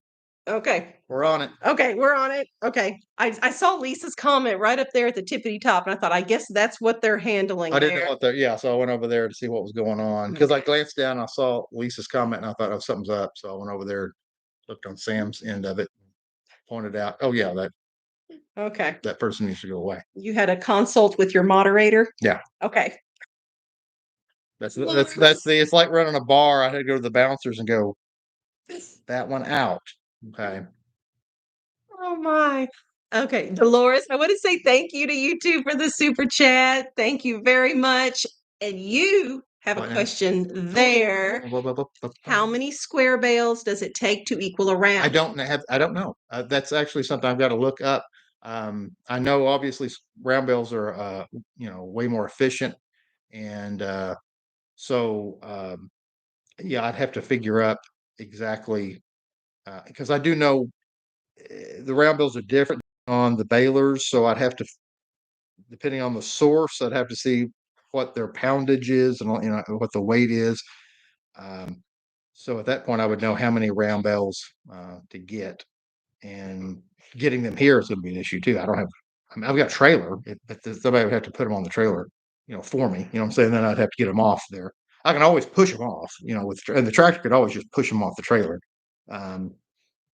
okay. We're on it. Okay, we're on it. Okay. I saw Lisa's comment right up there at the tippity top, and I thought, I guess that's what they're handling I didn't know there. what yeah, so I went over there to see what was going on because I Okay. glanced down, I saw Lisa's comment, and I thought, oh, something's up. So I went over there, looked on Sam's end of it, pointed out, oh yeah, Okay. that person needs to go away. You had a consult with your moderator? Yeah. Okay. That's it's like running a bar. I had to go to the bouncers and go, that one out. Okay. Oh my. Okay, Dolores, I want to say thank you to you two for the super chat. Thank you very much. And you have a What now? question there. How many square bales does it take to equal a round? I don't know. That's actually something I've got to look up. I know obviously round bales are way more efficient, and so yeah, I'd have to figure up exactly because I do know the round bales are different on the balers, so I'd have to, depending on the source, I'd have to see what their poundage is and what the weight is. So at that point, I would know how many round bales to get, and getting them here is going to be an issue too. I mean, I've got a trailer, but somebody would have to put them on the trailer, for me. You know what I'm saying? Then I'd have to get them off there. I can always push them off, and the tractor could always just push them off the trailer. Um,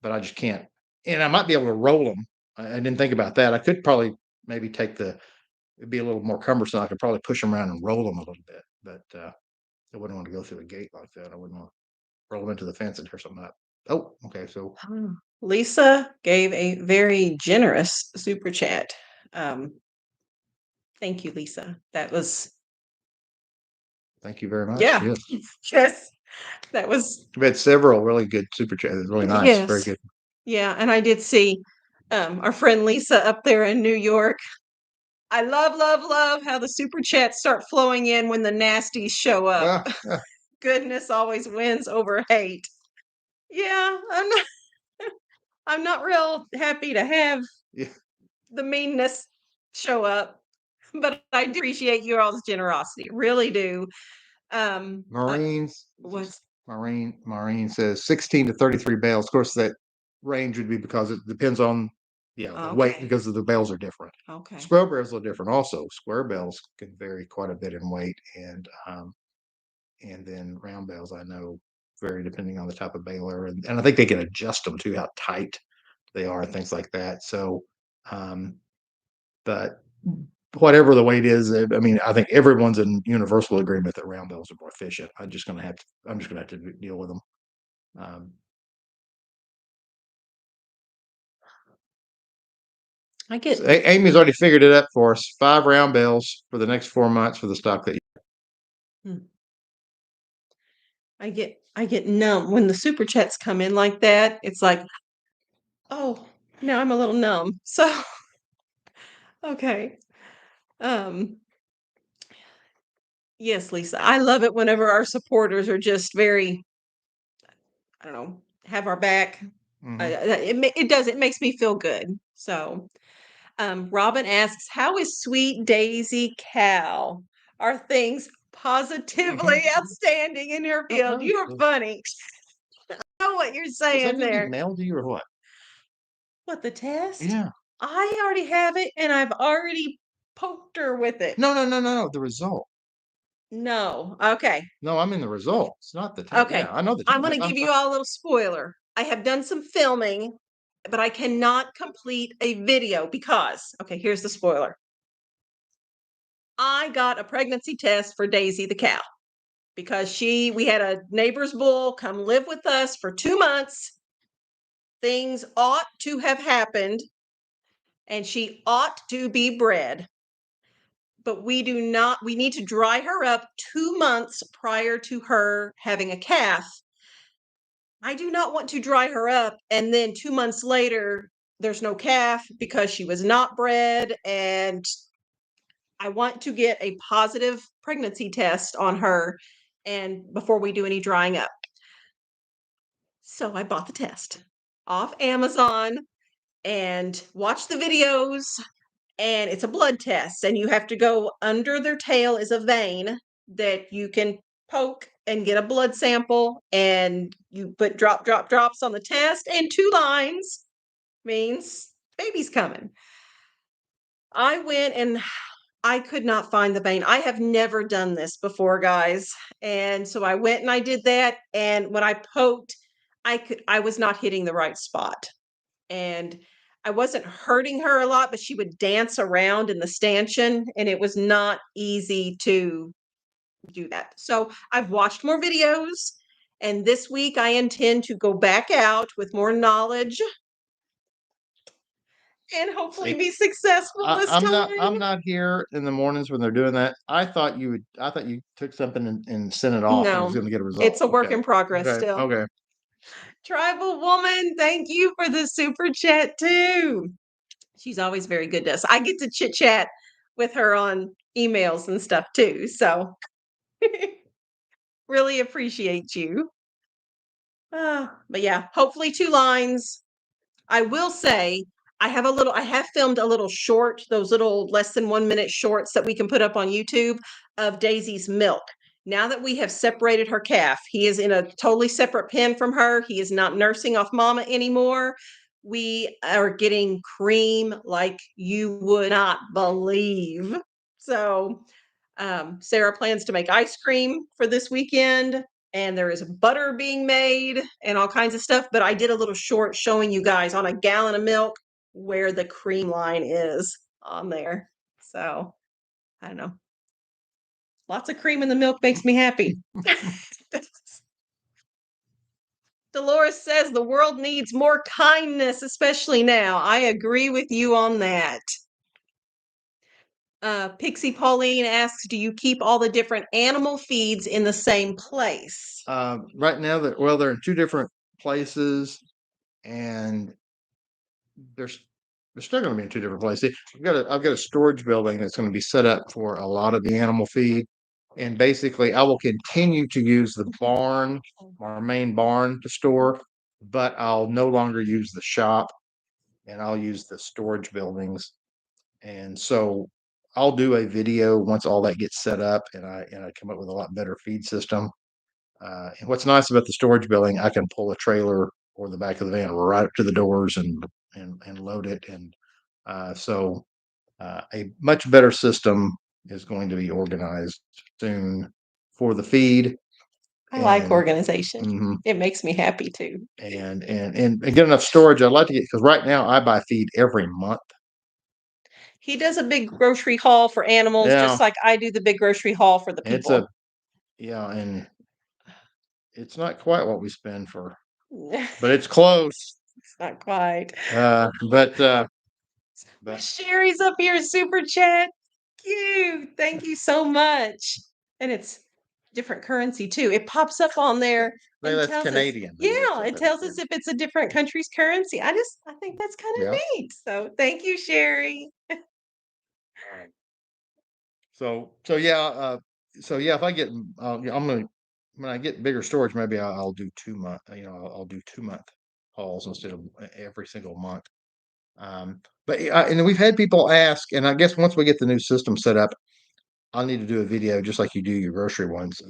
but I just can't. And I might be able to roll them. I didn't think about that. I could probably maybe it'd be a little more cumbersome. I could probably push them around and roll them a little bit, but I wouldn't want to go through a gate like that. I wouldn't want to roll them into the fence and tear something up. Oh, okay. So Lisa gave a very generous super chat. Thank you, Lisa. That was, thank you very much. yeah, Yes. yes, that was, We've had several really good super chats. It's really nice. Very yes. good. Yeah, and I did see our friend Lisa up there in New York. I love, love, love how the super chats start flowing in when the nasties show up. Goodness always wins over hate. Yeah, I'm not real happy to have Yeah. the meanness show up, but I do appreciate your all's generosity. Really do. Marines. What's Marine says 16 to 33 bales. Of course, that range would be because it depends on the weight, okay. because of the bales are different. Okay. Square bales are different also. Square bales can vary quite a bit in weight, and then round bales I know vary depending on the type of baler, and I think they can adjust them to how tight they are, things like that. So, but whatever the weight is, I mean, I think everyone's in universal agreement that round bales are more efficient. I'm just gonna have to deal with them. I get So Amy's already figured it up for us. 5 round bales for the next 4 months for the stock that I get numb when the super chats come in like that. It's like, oh, now I'm a little numb. So okay. Um yes, Lisa. I love it whenever our supporters are just very, I don't know, have our back. It does. It makes me feel good. So, Robin asks, "How is Sweet Daisy Cow? Are things positively outstanding in your field?" You are funny. I know what you're Does that saying need to be there. mailed to you or what? What, the test? Yeah. I already have it, and I've already poked her with it. No. The result. No. Okay. No, I'm in the results, not the test. Okay. Yeah, I know the I'm test. going to give you all a little spoiler. I have done some filming, but I cannot complete a video because, okay, here's the spoiler. I got a pregnancy test for Daisy the cow because we had a neighbor's bull come live with us for 2 months. Things ought to have happened, and she ought to be bred. but we need to dry her up 2 months prior to her having a calf. I do not want to dry her up and then 2 months later there's no calf because she was not bred, and I want to get a positive pregnancy test on her and before we do any drying up. So I bought the test off Amazon and watched the videos, and it's a blood test, and you have to go under their tail is a vein that you can poke and get a blood sample, and you put drops on the test, and 2 lines means baby's coming. I went and I could not find the vein. I have never done this before, guys. And so I went and I did that, and when I poked, I was not hitting the right spot. And I wasn't hurting her a lot, but she would dance around in the stanchion, and it was not easy to do that. So I've watched more videos, and this week I intend to go back out with more knowledge and hopefully be successful this I'm time. not here in the mornings when they're doing that. I thought you took something and sent it off and was No, going to get a result. it's a work Okay. in progress Okay. still. Okay. Tribal Woman, thank you for the super chat too. She's always very good to us. I get to chit chat with her on emails and stuff too. So really appreciate you. But yeah, hopefully 2 lines. I will say I have filmed a little short, those little less than 1 minute shorts that we can put up on YouTube of Daisy's milk. Now that we have separated her calf, he is in a totally separate pen from her. He is not nursing off mama anymore. We are getting cream like you would not believe. So Sarah plans to make ice cream for this weekend, and there is butter being made and all kinds of stuff. But I did a little short showing you guys on a gallon of milk where the cream line is on there. So I don't know. Lots of cream in the milk makes me happy. Dolores says the world needs more kindness, especially now. I agree with you on that. Pixie Pauline asks, do you keep all the different animal feeds in the same place? Right now, they're in 2 different places, and they're still going to be in 2 different places. I've got a storage building that's going to be set up for a lot of the animal feed, and basically, I will continue to use the barn, our main barn, to store, but I'll no longer use the shop, and I'll use the storage buildings. And so I'll do a video once all that gets set up, and I come up with a lot better feed system. And what's nice about the storage building, I can pull a trailer or the back of the van right up to the doors and load it. And so a much better system is going to be organized soon for the feed. I like And organization. mhm, It makes me happy too. and get enough storage. I'd like to get, because right now I buy feed every month. He does a big grocery haul for animals, Yeah, just like I do the big grocery haul for the it's people. and it's not quite what we spend for, It's but it's close. not quite. But Sherry's up here, super chat. Thank you so much. And it's different currency too. It pops up on there maybe and that's tells us, Canadian. yeah, it tells us if it's a different country's currency. I think that's kind of Yeah. neat. So thank you, Sherry. So yeah, if I get, I'm gonna, when I get bigger storage, maybe I'll do 2 month. I'll do 2 month hauls instead of every single month. But and we've had people ask, and I guess once we get the new system set up, I'll need to do a video just like you do your grocery ones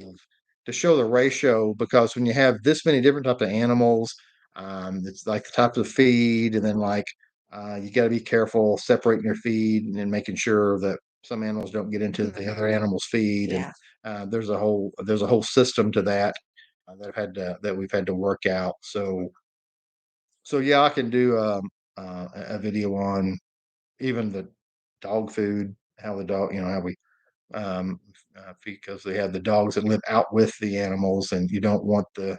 to show the ratio, because when you have this many different types of animals, it's like the types of feed, and then like you got to be careful separating your feed and then making sure that some animals don't get into the other animals' feed, Yeah. and there's a whole system to that that we've had to work out. So yeah, I can do a video on even the dog food, how the dog, how we because they have the dogs that live out with the animals, and you don't want the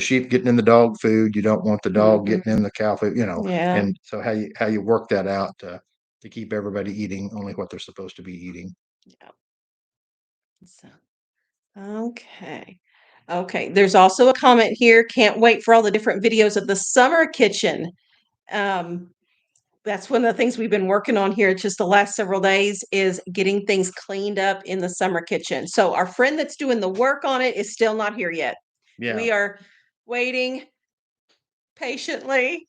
sheep getting in the dog food, you don't want the dog Mhm. getting in the cow food, Yeah. and so how you work that out to keep everybody eating only what they're supposed to be eating. Yeah. So, okay. Okay. There's also a comment here. Can't wait for all the different videos of the summer kitchen. Um, that's one of the things we've been working on here just the last several days is getting things cleaned up in the summer kitchen. So our friend that's doing the work on it is still not here yet. Yeah. We are waiting patiently.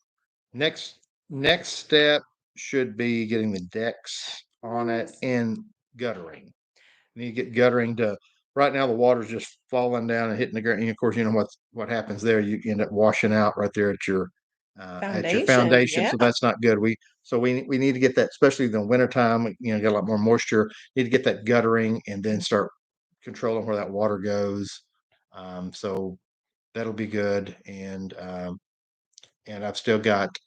Next step should be getting the decks on it and guttering. You need to get guttering to. Right now, the water's just falling down and hitting the ground. And of course, you know what happens there. You end up washing out right there at your foundation. Yeah. So that's not good. We need to get that, especially in the wintertime. You know, get a lot more moisture. Need to get that guttering and then start controlling where that water goes. So that'll be good. And I've still got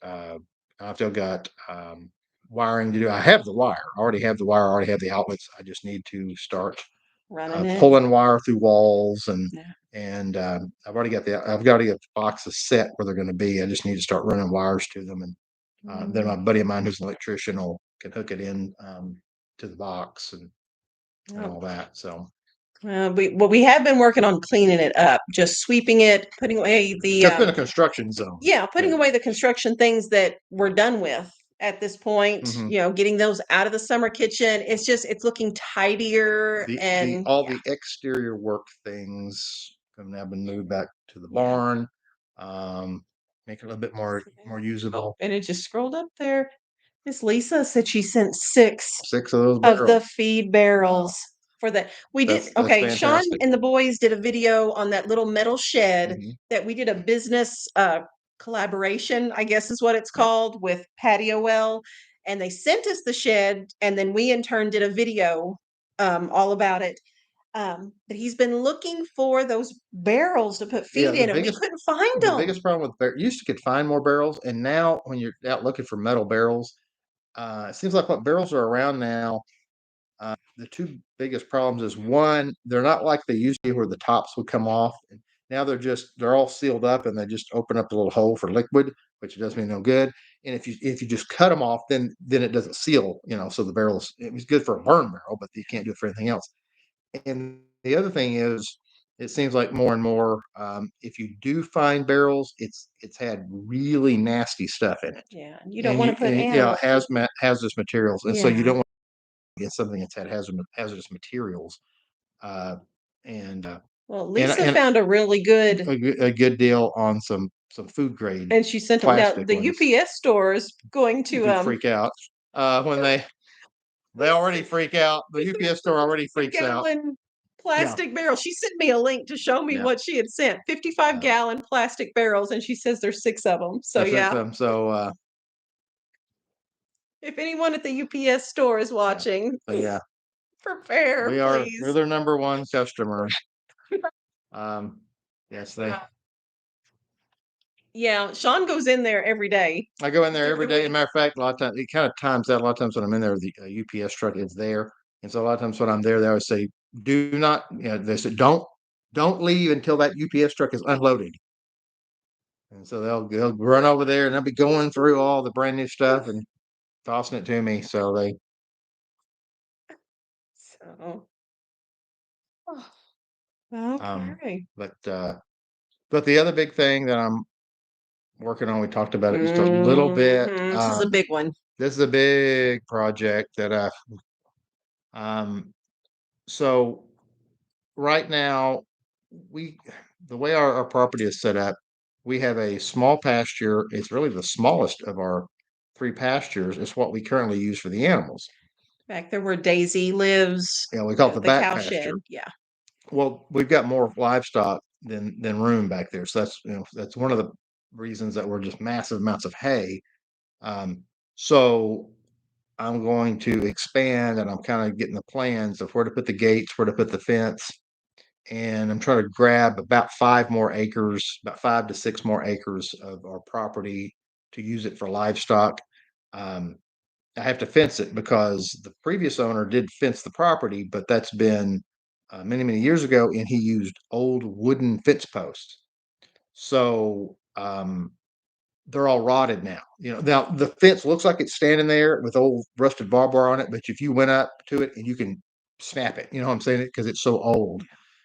wiring to do. I have the wire. I already have the wire. I already have the outlets. I just need to start Running it. pulling wire through walls Yeah. and I've already got the boxes set where they're going to be. I just need to start running wires to them, and then my buddy of mine who's an electrician can hook it in to the box and Oh. all that. So we have been working on cleaning it up, just sweeping it, putting away the it's been a construction zone. putting away the construction things that we're done with at this point. Mhm. Getting those out of the summer kitchen. It's looking tidier and all the exterior work things have now been moved back to the Yeah. barn, make it a little bit more usable. and it just scrolled up there. Miss Lisa said she sent 6 6 of those of barrels. the feed barrels for that. We did That's okay. Sean fantastic. and the boys did a video on that little metal shed Mhm. that we did a business collaboration, I guess is what it's Yeah. called, with Patio Well. And they sent us the shed, and then we in turn did a video all about it. But he's been looking for those barrels to put feed in, and we couldn't find The them. biggest problem with you used to could find more barrels, and now when you're out looking for metal barrels, it seems like what barrels are around now. The two biggest problems is one, they're not like they used to be where the tops would come off. Now they're all sealed up and they just open up a little hole for liquid, which does me no good. And if you just cut them off, then it doesn't seal, so the barrels, it was good for a burn barrel, but you can't do it for anything else. And the other thing is, it seems like more and more, if you do find barrels, it's had really nasty stuff in it. Yeah, you don't want to put animals. Hazardous materials, and so you Yeah. don't want to get something that's had hazardous materials. Uh, and Well, Lisa found a really good, a good deal on some food grade and she sent them. Now plastic the ones. UPS store is going to Freak out when they already freak out. The UPS store already freaks out. gallon plastic barrels. She sent me a link to show me Yeah. what she had sent. 55-gallon plastic barrels, and she says there's 6 of them. So yeah, So if anyone at the UPS store is watching, yeah, prepare, we're please. their number one customer. Yes, Yeah, Sean goes in there every day. I go in there every day. As a matter of fact, a lot of times it kind of times out. A lot of times when I'm in there, the UPS truck is there, and so a lot of times when I'm there, they always say, "Do not." They said, "Don't leave until that UPS truck is unloaded." And so they'll run over there and they'll be going through all the brand new stuff and tossing it to me. So So, okay. But the other big thing that I'm working on, we talked about it just a little bit. This is a big one. This is a big project that so right now the way our property is set up, we have a small pasture. It's really the smallest of our 3 pastures. It's what we currently use for the animals. Back there where Daisy lives. Yeah, we call it the back cow pasture. shed. Yeah. Well, we've got more livestock than room back there. So that's one of the reasons that we're just massive amounts of hay. So I'm going to expand, and I'm kind of getting the plans of where to put the gates, where to put the fence, and I'm trying to grab about 5 more acres, about 5 to 6 more acres of our property to use it for livestock. I have to fence it because the previous owner did fence the property, but that's been many years ago, and he used old wooden fence posts. So they're all rotted now. Now the fence looks like it's standing there with old rusted barbed wire on it, but if you went up to it and you can snap it, you know what I'm saying? Because it's so old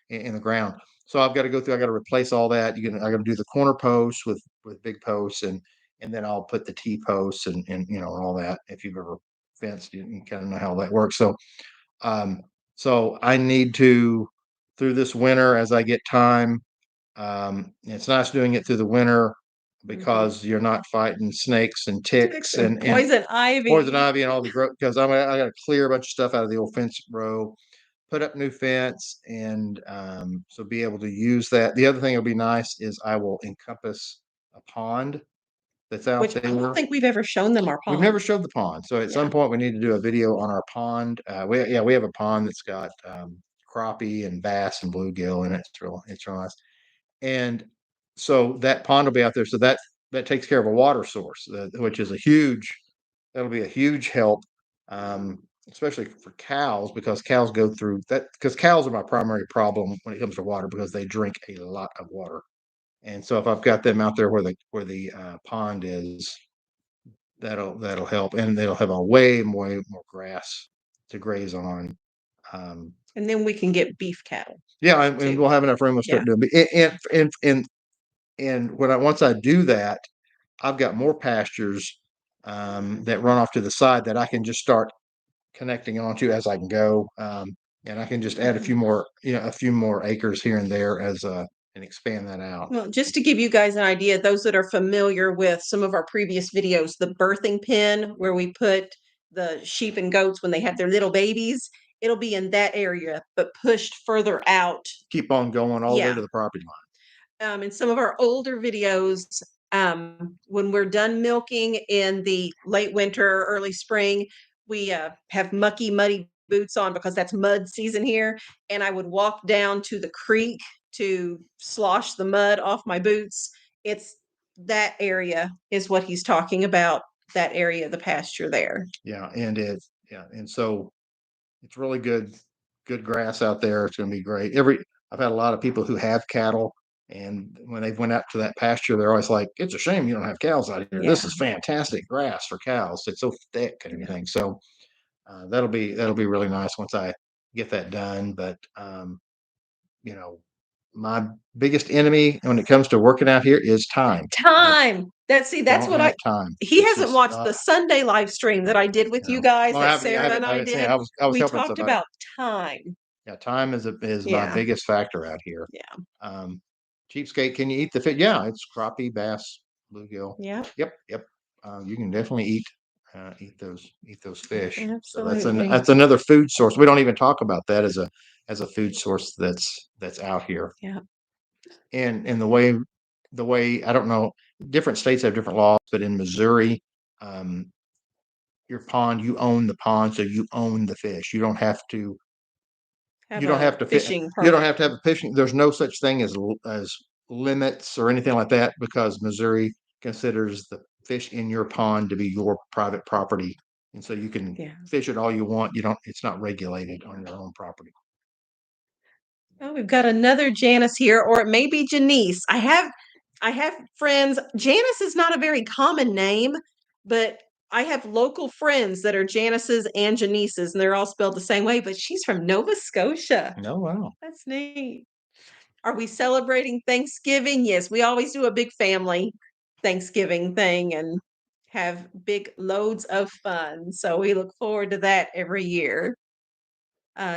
in the ground. So I've got to go through. I got to replace all that. I got to do the corner posts with big posts, and then I'll put the T posts and all that. If you've ever fenced, you kind of know how that works. Um, so I need to through this winter as I get time. It's nice doing it through the winter because you're not fighting snakes and ticks and poison ivy. poison ivy and all the growth. Because I got to clear a bunch of stuff out of the old fence row, put up new fence, and so be able to use that. The other thing that'll be nice is I will encompass a pond that's out Which I there. don't think we've ever shown them our pond. We've never showed the pond, so at some point we need to do a video on our pond. We have a pond that's got crappie and bass and bluegill in it. It's real nice. And so that pond will be out there. So that takes care of a water source, which is that'll be a huge help, especially for cows because cows go through that because cows are my primary problem when it comes to water because they drink a lot of water. And so if I've got them out there where the pond is, that'll help, and they'll have a way more grass to graze on. And then we can get beef cattle. Yeah, and we'll have enough room to start doing. And once I do that, I've got more pastures that run off to the side that I can just start connecting onto as I can go, and I can just add a few more acres here and there and expand that out. Well, just to give you guys an idea, those that are familiar with some of our previous videos, the birthing pen where we put the sheep and goats when they have their little babies, it'll be in that area, but pushed further out. Keep on going all the way to the property line. In some of our older videos, when we're done milking in the late winter, early spring, we have mucky, muddy boots on because that's mud season here. And I would walk down to the creek to slosh the mud off my boots. It's that area is what he's talking about, that area of the pasture there. Yeah, and so it's really good grass out there. It's going to be great. I've had a lot of people who have cattle, and when they went out to that pasture, they're always like, "It's a shame you don't have cows out here. This is fantastic grass for cows. It's so thick and everything." So that'll be really nice once I get that done. But my biggest enemy when it comes to working out here is time. That's what time. He hasn't watched the Sunday live stream that I did with you guys that Sarah and I did. We talked about time. Yeah, time is my biggest factor out here. Yeah. Cheapskate, can you eat the fish? Yeah, it's crappie, bass, bluegill. Yeah. Yep. You can definitely eat those fish. Absolutely. So that's another food source. We don't even talk about that as a food source that's out here. Yeah. And the way I don't know, different states have different laws, but in Missouri, your pond, you own the pond, so you own the fish. You don't have to fishing. You don't have to have a fishing. There's no such thing as limits or anything like that because Missouri considers the fish in your pond to be your private property, and so you can fish it all you want. It's not regulated on your own property. Oh, we've got another Janice here, or it may be Janice. I have friends. Janice is not a very common name, but I have local friends that are Janices and Janices, and they're all spelled the same way, but she's from Nova Scotia. Oh, wow. That's neat. Are we celebrating Thanksgiving? Yes, we always do a big family Thanksgiving thing and have big loads of fun. So we look forward to that every year.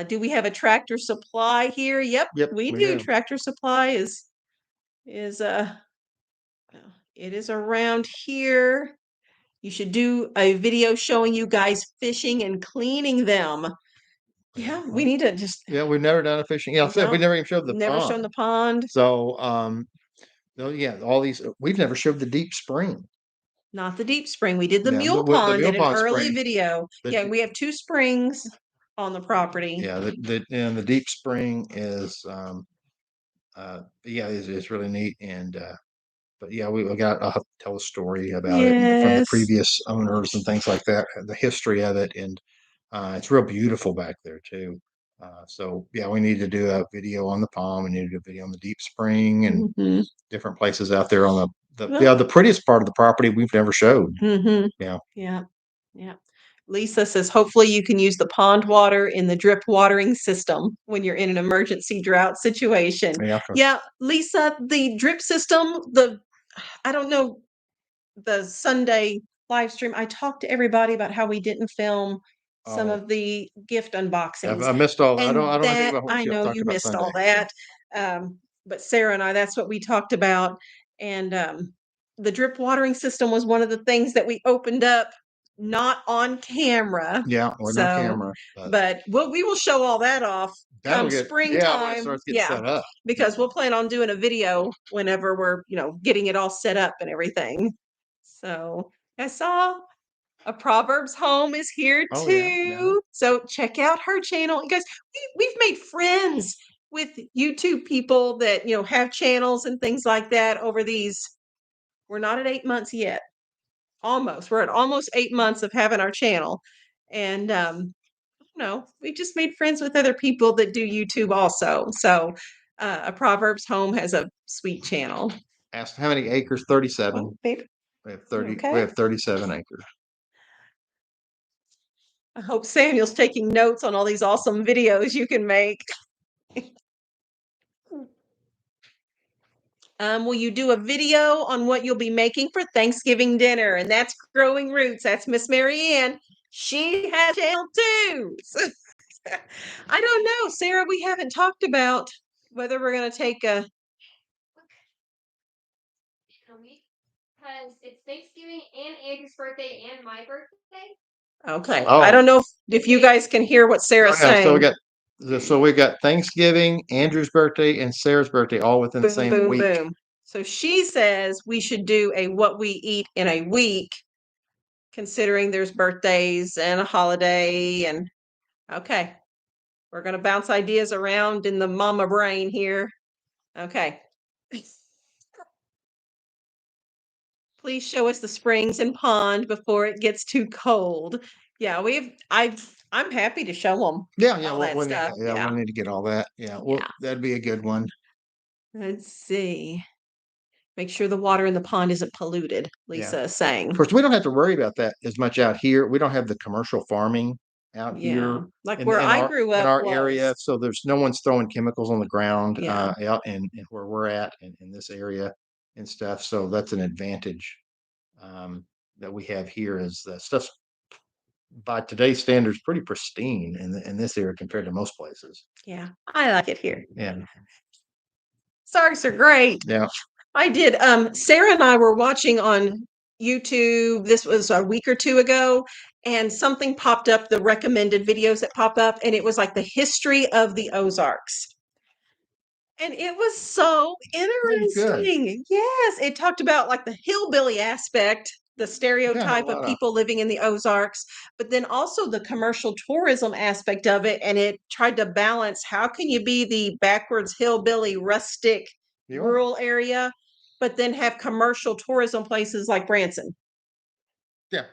Do we have a Tractor Supply here? Yep, we do. have. Tractor Supply is it is around here. You should do a video showing you guys fishing and cleaning them. Yeah, we need to just. Yeah, we've never done a fishing. Yeah, we never even showed the never pond. shown the pond. So, no, yeah, all these we've never showed the deep spring. Not the deep spring. We did the Yeah, mule the pond mule in an pond early spring. video. We have 2 springs on the property. Yeah, the deep spring is is really neat. And but yeah, I'll have to tell a story about it from the previous owners and things like that, the history of it, and it's real beautiful back there too. So yeah, we need to do a video on the pond. We need to do a video on the deep spring and different places out there on the prettiest part of the property we've never showed. Mm-hmm. Yeah. Yeah. Yeah. Lisa says, hopefully you can use the pond water in the drip watering system when you're in an emergency drought situation. Yeah. Yeah, Lisa, the drip system, I don't know, the Sunday live stream, I talked to everybody about how we didn't film some Oh, of the gift unboxings. I missed all that. I And don't know anything that, about what I you know talked you about missed Sunday. all that. But Sarah and I, that's what we talked about. And the drip watering system was one of the things that we opened up, not on camera. Yeah, wasn't on So, camera, but we will show all that off that'll come get when it springtime. starts getting Yeah, set up. because we'll plan on doing a video whenever we're, getting it all set up and everything. So I saw a Proverbs home is here Oh, too. yeah. So check out her channel. You guys, we've made friends with YouTube people that, have channels and things like that over these. We're not at 8 months yet. Almost. We're at almost 8 months of having our channel. And we just made friends with other people that do YouTube also. So a Proverbs home has a sweet channel. Asked how many acres? 37. Oh, babe. We have 30. Okay. We have 37 acres. I hope Samuel's taking notes on all these awesome videos you can make. Will you do a video on what you'll be making for Thanksgiving dinner? And that's Growing Roots. That's Miss Mary Ann. She has a channel too. So, I don't know, Sarah. We haven't talked about whether we're going to take a. Because it's Thanksgiving and Andrew's birthday and my birthday. Okay. Oh. I don't know if you guys can hear what Sarah's saying. So we got Thanksgiving, Andrew's birthday, and Sarah's birthday all within the same boom, week. boom. So she says we should do a what we eat in a week, considering there's birthdays and a holiday. And okay, we're going to bounce ideas around in the mama brain here. Okay. Please show us the springs and pond before it gets too cold. Yeah, I'm happy to show them. Yeah, all that stuff. we need to get all that. Yeah, well, Yeah. that'd be a good one. Let's see. Make sure the water in the pond isn't polluted, Lisa is saying. Of course, we don't have to worry about that as much out here. We don't have the commercial farming out here Like where I grew up in our was. area. So there's no one's throwing chemicals on the ground Yeah. out in where we're at in this area and stuff. So that's an advantage that we have here is that stuff's by today's standards pretty pristine in this area compared to most places. Yeah, I like it here. Yeah. Sarks are great. Yeah. I did. Sarah and I were watching on YouTube. This was a week or two ago, and something popped up, the recommended videos that pop up, and it was like the history of the Ozarks. And it was so interesting. Yes, it talked about like the hillbilly aspect, the stereotype of people living in the Ozarks, but then also the commercial tourism aspect of it. And it tried to balance how can you be the backwards hillbilly, rustic, rural area, but then have commercial tourism places like Branson. Yeah.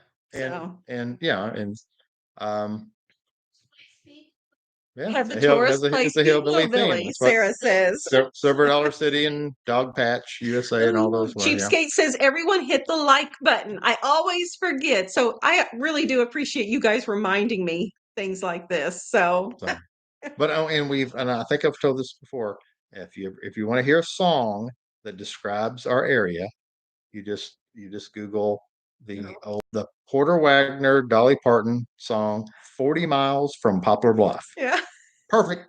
Have the tourist place it's a hillbilly theme. Sarah says. Silver Dollar City and Dog Patch, USA, and all those. Cheapskate says everyone hit the like button. I always forget. So I really do appreciate you guys reminding me things like this. But I think I've told this before. If you want to hear a song that describes our area, you just Google the Porter Wagner Dolly Parton song 40 Miles from Poplar Bluff. Yeah. Perfect.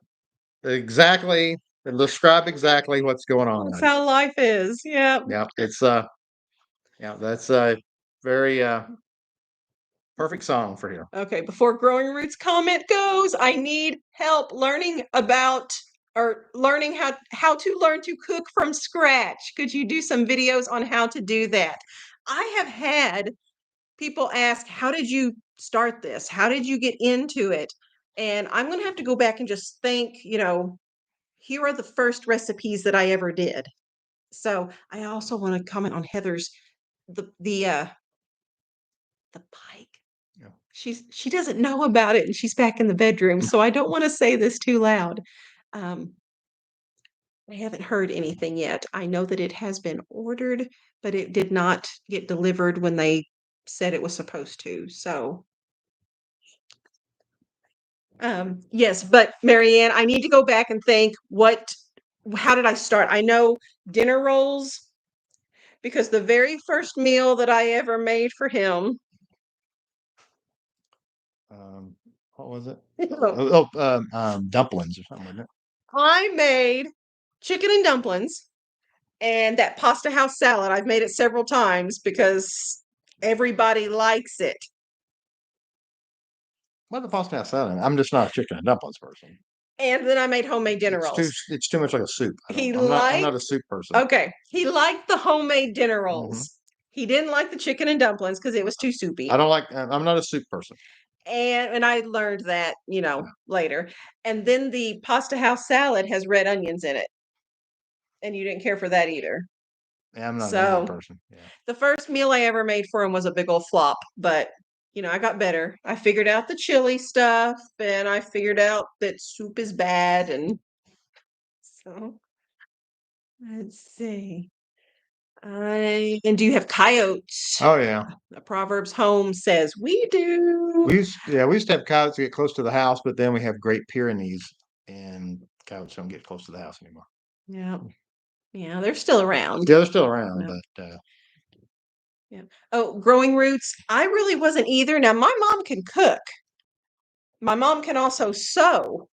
Exactly. It'll describe exactly what's going on. That's how life is. Yeah. Yeah. It's that's a very perfect song for here. Okay. Before Growing Roots comment goes, I need help learning about or learning how to learn to cook from scratch. Could you do some videos on how to do that? I have had people ask, how did you start this? How did you get into it? And I'm going to have to go back and just think, here are the first recipes that I ever did. So I also want to comment on Heather's, the pike. Yeah. She doesn't know about it and she's back in the bedroom. So I don't want to say this too loud. I haven't heard anything yet. I know that it has been ordered, but it did not get delivered when they said it was supposed to. So, yes, but Marianne, I need to go back and think how did I start? I know dinner rolls because the very first meal that I ever made for him, What was it? Dumplings or something, wasn't it? I made chicken and dumplings and that pasta house salad. I've made it several times because everybody likes it. Well, the pasta house salad. I'm just not a chicken and dumplings person. And then I made homemade dinner rolls. It's too much like a soup. He I'm not liked a soup person. Okay, he liked the homemade dinner Mhm. rolls. He didn't like the chicken and dumplings because it was too soupy. I don't like. I'm not a soup person. And I learned that, later. And then the pasta house salad has red onions in it. And you didn't care for that either. Yeah, I'm not So a person. Yeah. the first meal I ever made for him was a big old flop, but I got better. I figured out the chili stuff and I figured out that soup is bad. And so let's see. And do you have coyotes? Oh yeah. The Proverbs home says we do. We used to have coyotes get close to the house, but then we have Great Pyrenees, and coyotes don't get close to the house anymore. Yeah. Yeah, they're still around. Yeah, they're still around, Yeah. but Yeah. Oh, growing roots. I really wasn't either. Now, my mom can cook. My mom can also sew,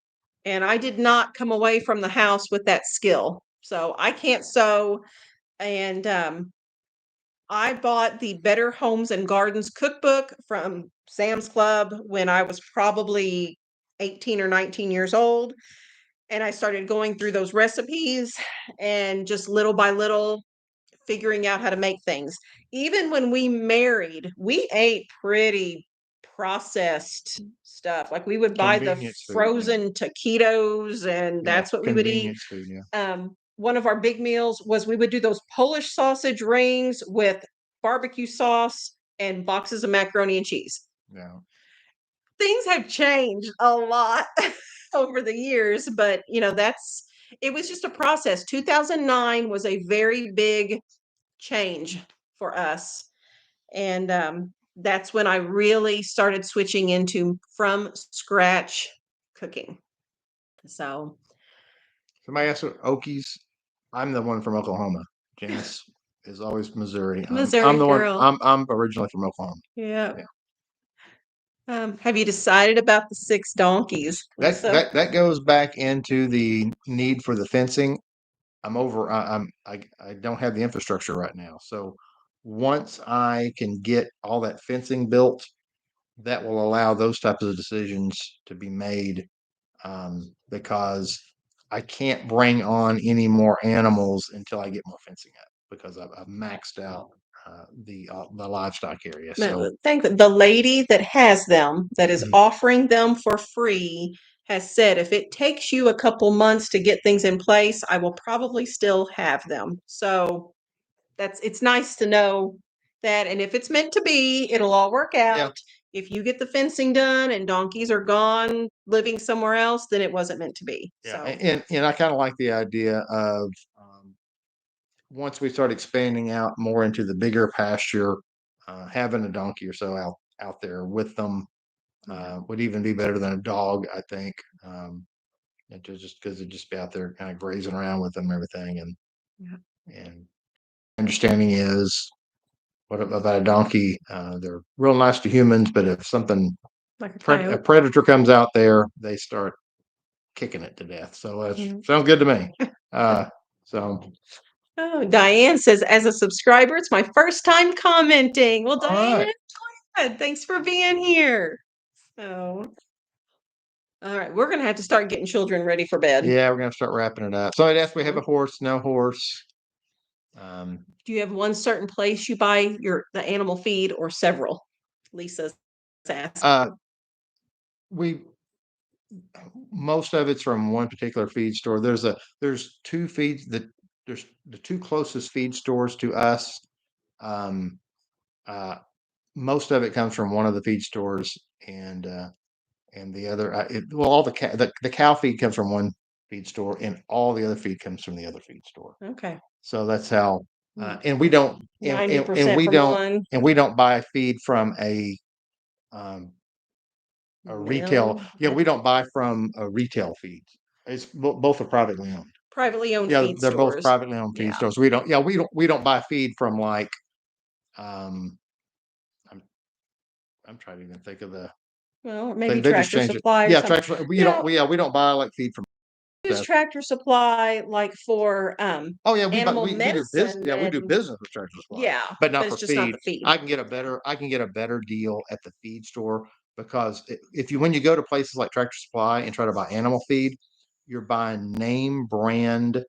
and I did not come away from the house with that skill. So I can't sew. And I bought the Better Homes and Gardens cookbook from Sam's Club when I was probably 18 or 19 years old. And I started going through those recipes and just little by little figuring out how to make things. Even when we married, we ate pretty processed stuff. Like we would buy the convenience food. frozen taquitos, and Yeah, that's what we would eat. convenience food. Yeah. One of our big meals was we would do those Polish sausage rings with barbecue sauce and boxes of macaroni and cheese. Yeah. Things have changed a lot over the years, but it was just a process. 2009 was a very big change for us. And that's when I really started switching into from scratch cooking. So Somebody asked what Okies. I'm the one from Oklahoma. Janice is always Missouri. Missouri I'm the girl. one. I'm originally from Oklahoma. Yeah. Yeah. Have you decided about the 6 donkeys, Lisa? That goes back into the need for the fencing. I don't have the infrastructure right now. So once I can get all that fencing built, that will allow those types of decisions to be made, because I can't bring on any more animals until I get more fencing up because I've maxed out the livestock area. So Thank the lady that has them, that is Mhm. offering them for free, has said if it takes you a couple months to get things in place, I will probably still have them. So it's nice to know that, and if it's meant to be, it'll all work out. Yeah. If you get the fencing done and donkeys are gone living somewhere else, then it wasn't meant to be. yeah, So and I kind of like the idea of, once we start expanding out more into the bigger pasture, having a donkey or so out there with them would even be better than a dog, I think. Just because it'd just be out there kind of grazing around with them and everything. And understanding is, what about a donkey? They're real nice to humans, but if something like a a coyote. predator comes out there, they start kicking it to death. So that Mhm. sounds good to me. So Oh, Diane says, as a subscriber, it's my first time commenting. Well, all Diane, right. thanks for being here. So, all right, we're gonna have to start getting children ready for bed. Yeah, we're gonna start wrapping it up. So I'd ask, we have a Mhm. horse, no horse. Do you have one certain place you buy the animal feed or several? Lisa's asking. We Most of it's from one particular feed store. There's two feeds that there's the two closest feed stores to us. Um, Most of it comes from one of the feed stores, and the other, all the cow feed comes from one feed store, and all the other feed comes from the other feed store. Okay. So that's how, Mm. and we don't, 90% from one. and we don't buy feed from um, a retail. Mill. Yeah, we don't buy from a retail feed. It's both are privately owned. Privately owned Yeah, feed they're both stores. privately owned feed Yeah. stores. We don't buy feed from like, um, I'm trying to even think of the, Well, maybe they just Tractor changed it. Supply or Yeah, something. Tractor, we You don't, know, we don't buy like feed from. use stuff. Tractor Supply like for Oh yeah, animal we do business. medicine Yeah, we do and business with Tractor Supply, yeah, but but not it's for just not feed. the feed. I can get a better deal at the feed store because if you when you go to places like Tractor Supply and try to buy animal feed, you're buying name brand,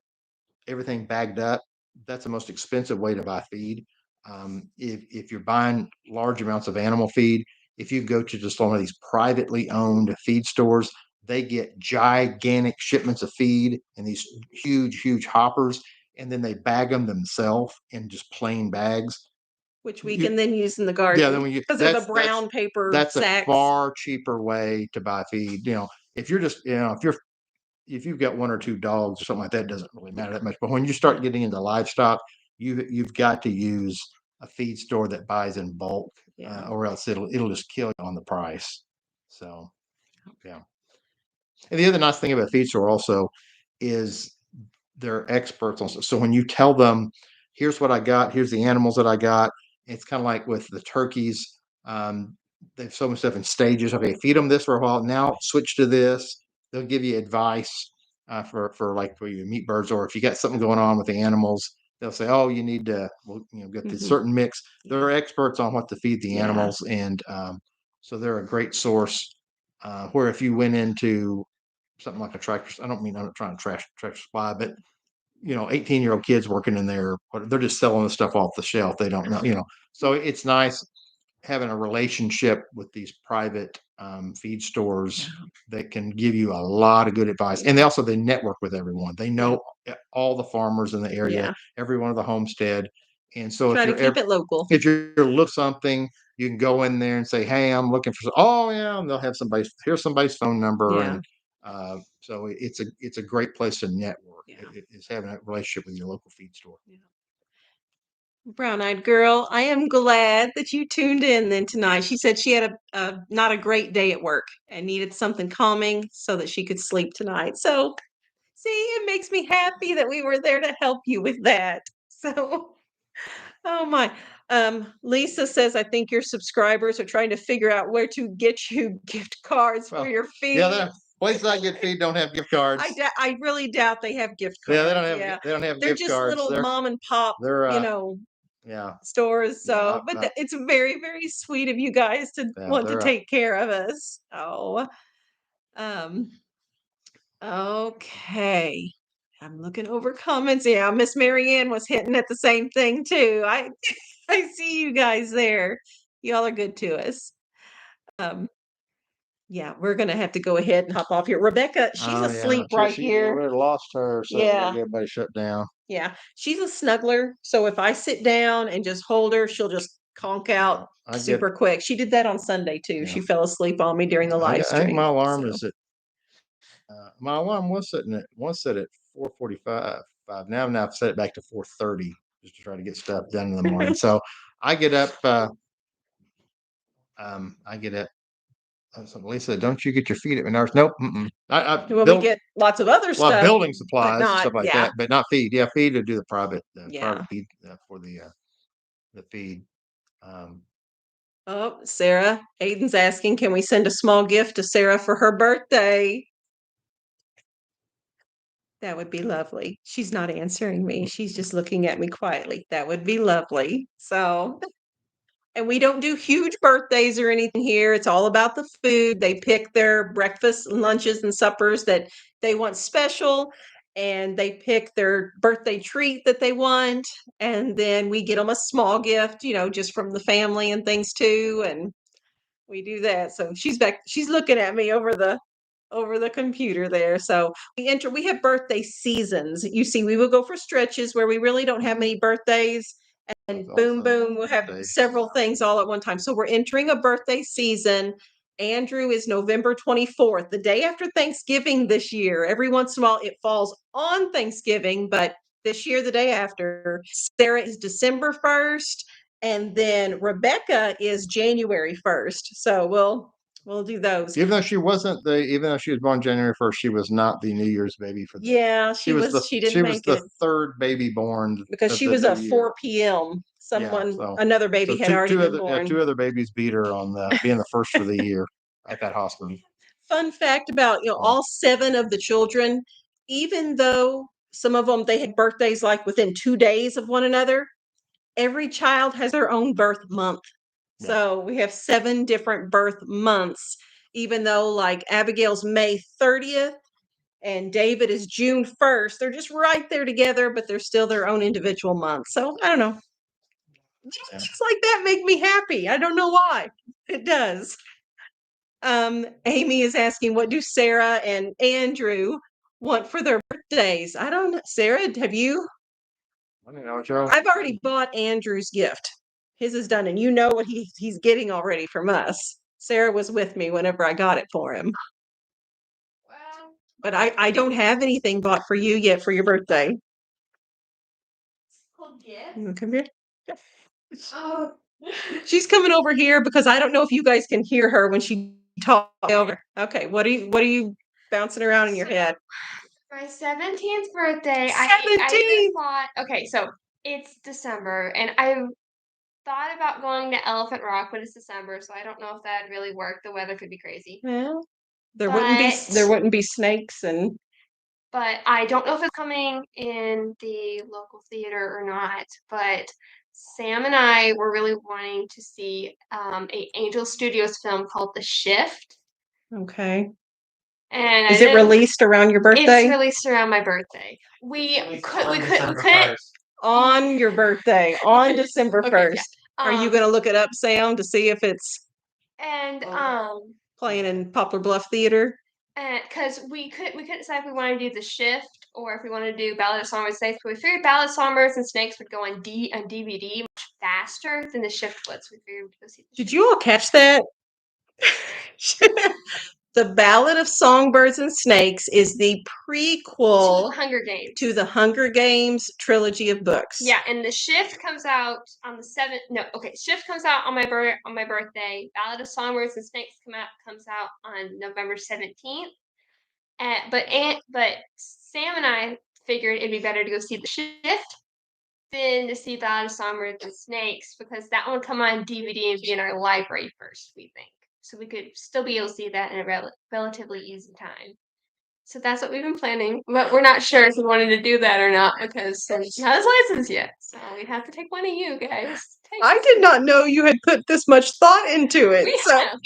everything bagged up. That's the most expensive way to buy feed. If you're buying large amounts of animal feed, if you go to just one of these privately owned feed stores, they get gigantic shipments of feed in these huge hoppers, and then they bag them themselves in just plain bags. Which we You- can then use in the Yeah, garden then when you because they're the brown paper that's a sacks. far cheaper way to buy feed. If you're just if you've got one or two dogs or something like that, it doesn't really matter that much. But when you start getting into livestock, you've got to use a feed store that buys in bulk, Yeah. or else it'll just kill you on the price. So, yeah. And the other nice thing about feed store also is they're experts on. So when you tell them, here's what I got, here's the animals that I got, it's kind of like with the turkeys. They've so much stuff in stages. Okay, feed them this for a while. Now switch to this. They'll give you advice for like for your meat birds, or if you got something going on with the animals, they'll say, oh, you need to get this Mhm. certain mix. They're experts on what to feed the Yeah. animals, and so they're a great source. Where if you went into something like a tractor, I don't mean I'm not trying to trash tractor supply, but 18-year-old kids working in there, they're just selling the stuff off the shelf. They don't know. So it's nice having a relationship with these private feed stores that can give you a lot of good advice. And they network with everyone. They know all the farmers in the area, Yeah. every one of the homestead. And so Try to keep it local. if you're look something, you can go in there and say, hey, I'm looking for, oh yeah, and they'll have here's somebody's phone number. Yeah. And so it's a great place to network. Yeah. Is having a relationship with your local feed store. Brown-eyed girl, I am glad that you tuned in then tonight. She said she had a not a great day at work and needed something calming so that she could sleep tonight. So, see, it makes me happy that we were there to help you with that. So, oh my. Lisa says, I think your subscribers are trying to figure out where to get you gift cards for Well, your feed. Yeah, places I get feed don't have gift cards. I really doubt they have gift cards. Yeah, they don't have They're gift just cards. little mom and pop, They're yeah, stores. So, yeah, but it's very, very sweet of you guys to want to they're take care of us. Oh, um, okay. I'm looking over comments. Yeah, Miss Marianne was hitting at the same thing too. I see you guys there. Y'all are good to us. Um, yeah, we're gonna have to go ahead and hop off here. Rebecca, she's oh asleep yeah, right here. we lost her, so Yeah. everybody shut down. Yeah, she's a snuggler. So if I sit down and just hold her, she'll just conk out I get, super quick. She did that on Sunday too. Yeah. She fell asleep on me during the live I think stream. my alarm so. is at my alarm was set at 4:45. Now I've set it back to 4:30 just to try to get stuff done in the morning. So I get up. I get up. So Lisa, don't you get your feet at Menards? Nope. Well, we get lots of other stuff, building but supplies and not, stuff like yeah, that, but not feed. Yeah, feed to do the private yeah. feed for the feed. Oh, Sarah, Aiden's asking, can we send a small gift to Sarah for her birthday? That would be lovely. She's not answering me. She's just looking at me quietly. That would be lovely. So, and we don't do huge birthdays or anything here. It's all about the food. They pick their breakfast, lunches, and suppers that they want special, and they pick their birthday treat that they want. And then we get them a small gift, just from the family and things too. And we do that. So she's looking at me over the computer there. So we have birthday seasons. You see, we will go for stretches where we really don't have many birthdays, and boom, boom, we'll have several things all at one time. So we're entering a birthday season, Andrew is November 24th, the day after Thanksgiving this year. Every once in a while it falls on Thanksgiving, but this year, the day after. Sarah is December 1st, and then Rebecca is January 1st. So we'll do those. Even though she was born January 1st, she was not the New Year's baby for the. Yeah, she didn't make the it third baby born because of she the was a new year. 4 p.m. Another baby had already been born. Two other babies beat her on being the first for the year at that hospital. Fun fact about all 7 of the children, even though some of them they had birthdays like within 2 days of one another, every child has their own birth month. Yeah. So we have 7 different birth months, even though like Abigail's May 30th and David is June 1st. They're just right there together, but they're still their own individual month. So I don't know. Yeah. Things like that make me happy. I don't know why. It does. Amy is asking, what do Sarah and Andrew want for their birthdays? I don't know. Sarah, have you? I don't know, Joe. I've already bought Andrew's gift. His is done, and you know what he's getting already from us. Sarah was with me whenever I got it for him. Well, But I don't have anything bought for you yet for your birthday. it's called gift. You wanna come here? Oh. She's coming over here because I don't know if you guys can hear her when she talks over. Okay, what are you bouncing around in your head? My 17th birthday. I 17th! thought, okay, so it's December, and I thought about going to Elephant Rock, but it's December, so I don't know if that'd really work. The weather could be crazy. Well, there But- wouldn't be snakes and But I don't know if it's coming in the local theater or not. But Sam and I were really wanting to see a Angel Studios film called The Shift. okay. And Is it released around your birthday? It's released around my birthday. We couldn't. On your birthday, on December Okay, 1st. yeah. Are you gonna look it up, Sam, to see if it's And playing in Poplar Bluff Theater? because we couldn't decide if we wanted to do The Shift or if we wanted to do Ballad of Songbirds and Snakes. But we figured Ballad of Songbirds and Snakes would go on DVD much faster than The Shift would. So we figured we'd go see The Did Shift. you all catch that? The Ballad of Songbirds and Snakes is the prequel To Hunger Games. to the Hunger Games trilogy of books. Yeah, and The Shift comes out on the 7th. No, okay, Shift comes out on my birthday. Ballad of Songbirds and Snakes comes out on November 17th. But Sam and I figured it'd be better to go see The Shift than to see Ballad of Songbirds and Snakes because that one would come on DVD and be in our library first, we think. So we could still be able to see that in a relatively easy time. So that's what we've been planning, but we're not sure if we wanted to do that or not because Sam doesn't have his license yet. So we'd have to take one of you guys. I did not know you had put this much thought into it. We So have.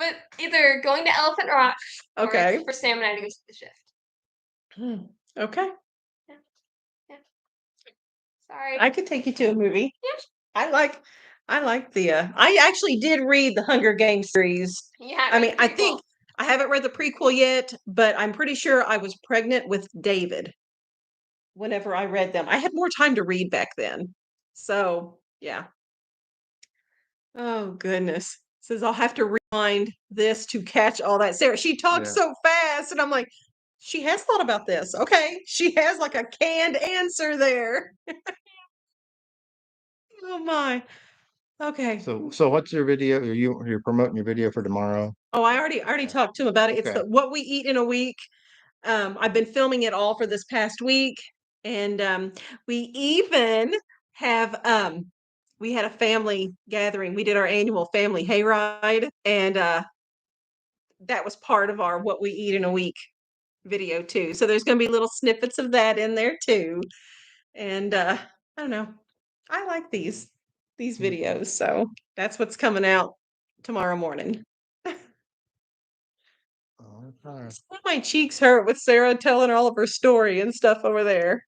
But either going to Elephant Rock okay. or for Sam and I to go see The Shift. Okay. Yeah. Sorry. I could take you to a movie. Yeah. I like the I actually did read the Hunger Games series. Yeah. I mean, I think I haven't read the prequel yet, but I'm pretty sure I was pregnant with David whenever I read them. I had more time to read back then. So, yeah. Oh, goodness. Says I'll have to rewind this to catch all that. Sarah, she talks Yeah. so fast, and I'm like, she has thought about this. Okay. She has like a canned answer there. Oh my. Okay. So what's your video? You're promoting your video for tomorrow? Oh, I already talked to him about it. It's Okay. what we eat in a week. I've been filming it all for this past week, and we even have we had a family gathering. We did our annual family hayride, and that was part of our what we eat in a week video too. So there's going to be little snippets of that in there too. And I don't know. I like these videos, so that's what's coming out tomorrow morning. Okay. My cheeks hurt with Sarah telling all of her story and stuff over there.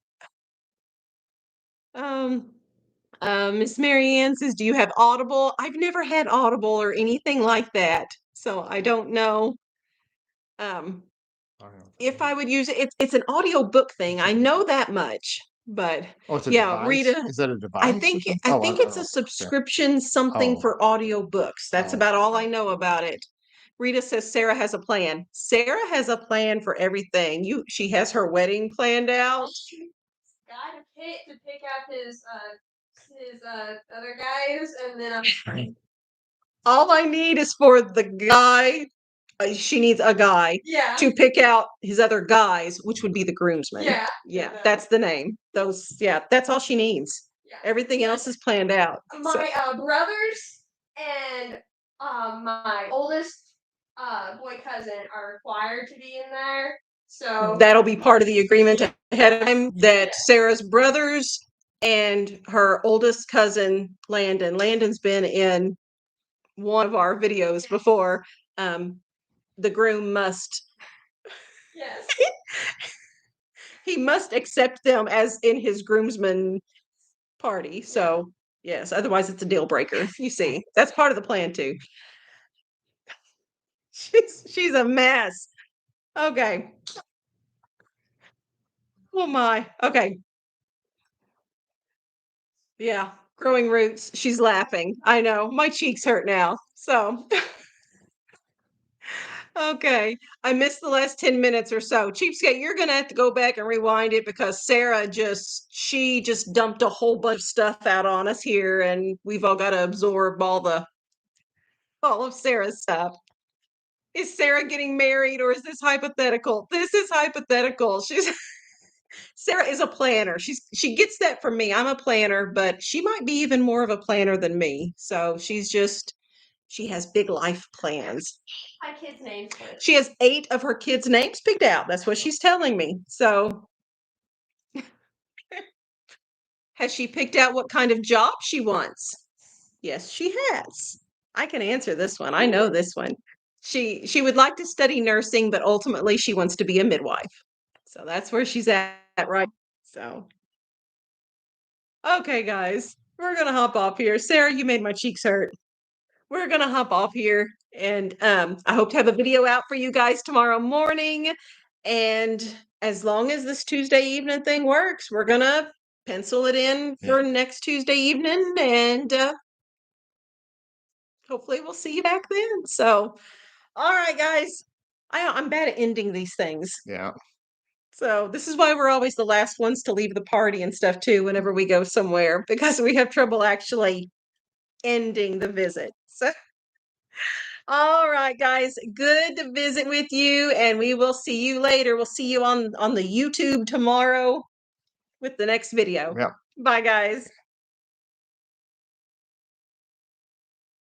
Miss Marianne says, do you have Audible? I've never had Audible or anything like that, so I don't know if I would use it. It's an audio book thing. I know that much. But Oh, it's a yeah, device? Rita, Is that a device? I or think something? I Oh, think don't it's know. a Okay. subscription something Oh. for audiobooks. That's Oh. about all I know about it. Rita says Sarah has a plan. Sarah has a plan for everything. She has her wedding planned out. Got a kit to pick out his other guys, and then I'm All I need is for the guy. She needs a guy yeah. to pick out his other guys, which would be the groomsmen. Yeah. Yeah, that's the name. That's all she needs. Yeah. Everything else is planned out. My brothers and my oldest boy cousin are required to be in there. So That'll be part of the agreement ahead of time that Sarah's brothers and her oldest cousin, Landon's been in one of our videos before. The groom must yes. he must accept them as in his groomsman party. So yes, otherwise it's a deal breaker. You see, that's part of the plan too. She's a mess. Okay. Oh my. Okay. Yeah, growing roots. She's laughing. I know. My cheeks hurt now. So okay. I missed the last 10 minutes or so. Cheapskate, you're gonna have to go back and rewind it because Sarah she just dumped a whole bunch of stuff out on us here, and we've all got to absorb all of Sarah's stuff. Is Sarah getting married or is this hypothetical? This is hypothetical. Sarah is a planner. She gets that from me. I'm a planner, but she might be even more of a planner than me. So she has big life plans. My kids' names. She has 8 of her kids' names picked out. That's what she's telling me. So has she picked out what kind of job she wants? Yes, she has. I can answer this one. I know this one. She would like to study nursing, but ultimately she wants to be a midwife. So that's where she's at right. So okay, guys, we're gonna hop off here. Sarah, you made my cheeks hurt. We're gonna hop off here, and I hope to have a video out for you guys tomorrow morning. And as long as this Tuesday evening thing works, we're gonna pencil it in for next Tuesday evening, and hopefully we'll see you back then. So, all right, guys, I'm bad at ending these things. Yeah. So this is why we're always the last ones to leave the party and stuff too, whenever we go somewhere, because we have trouble actually ending the visit. So, all right, guys, good to visit with you, and we will see you later. We'll see you on the YouTube tomorrow with the next video. Yeah. Bye, guys.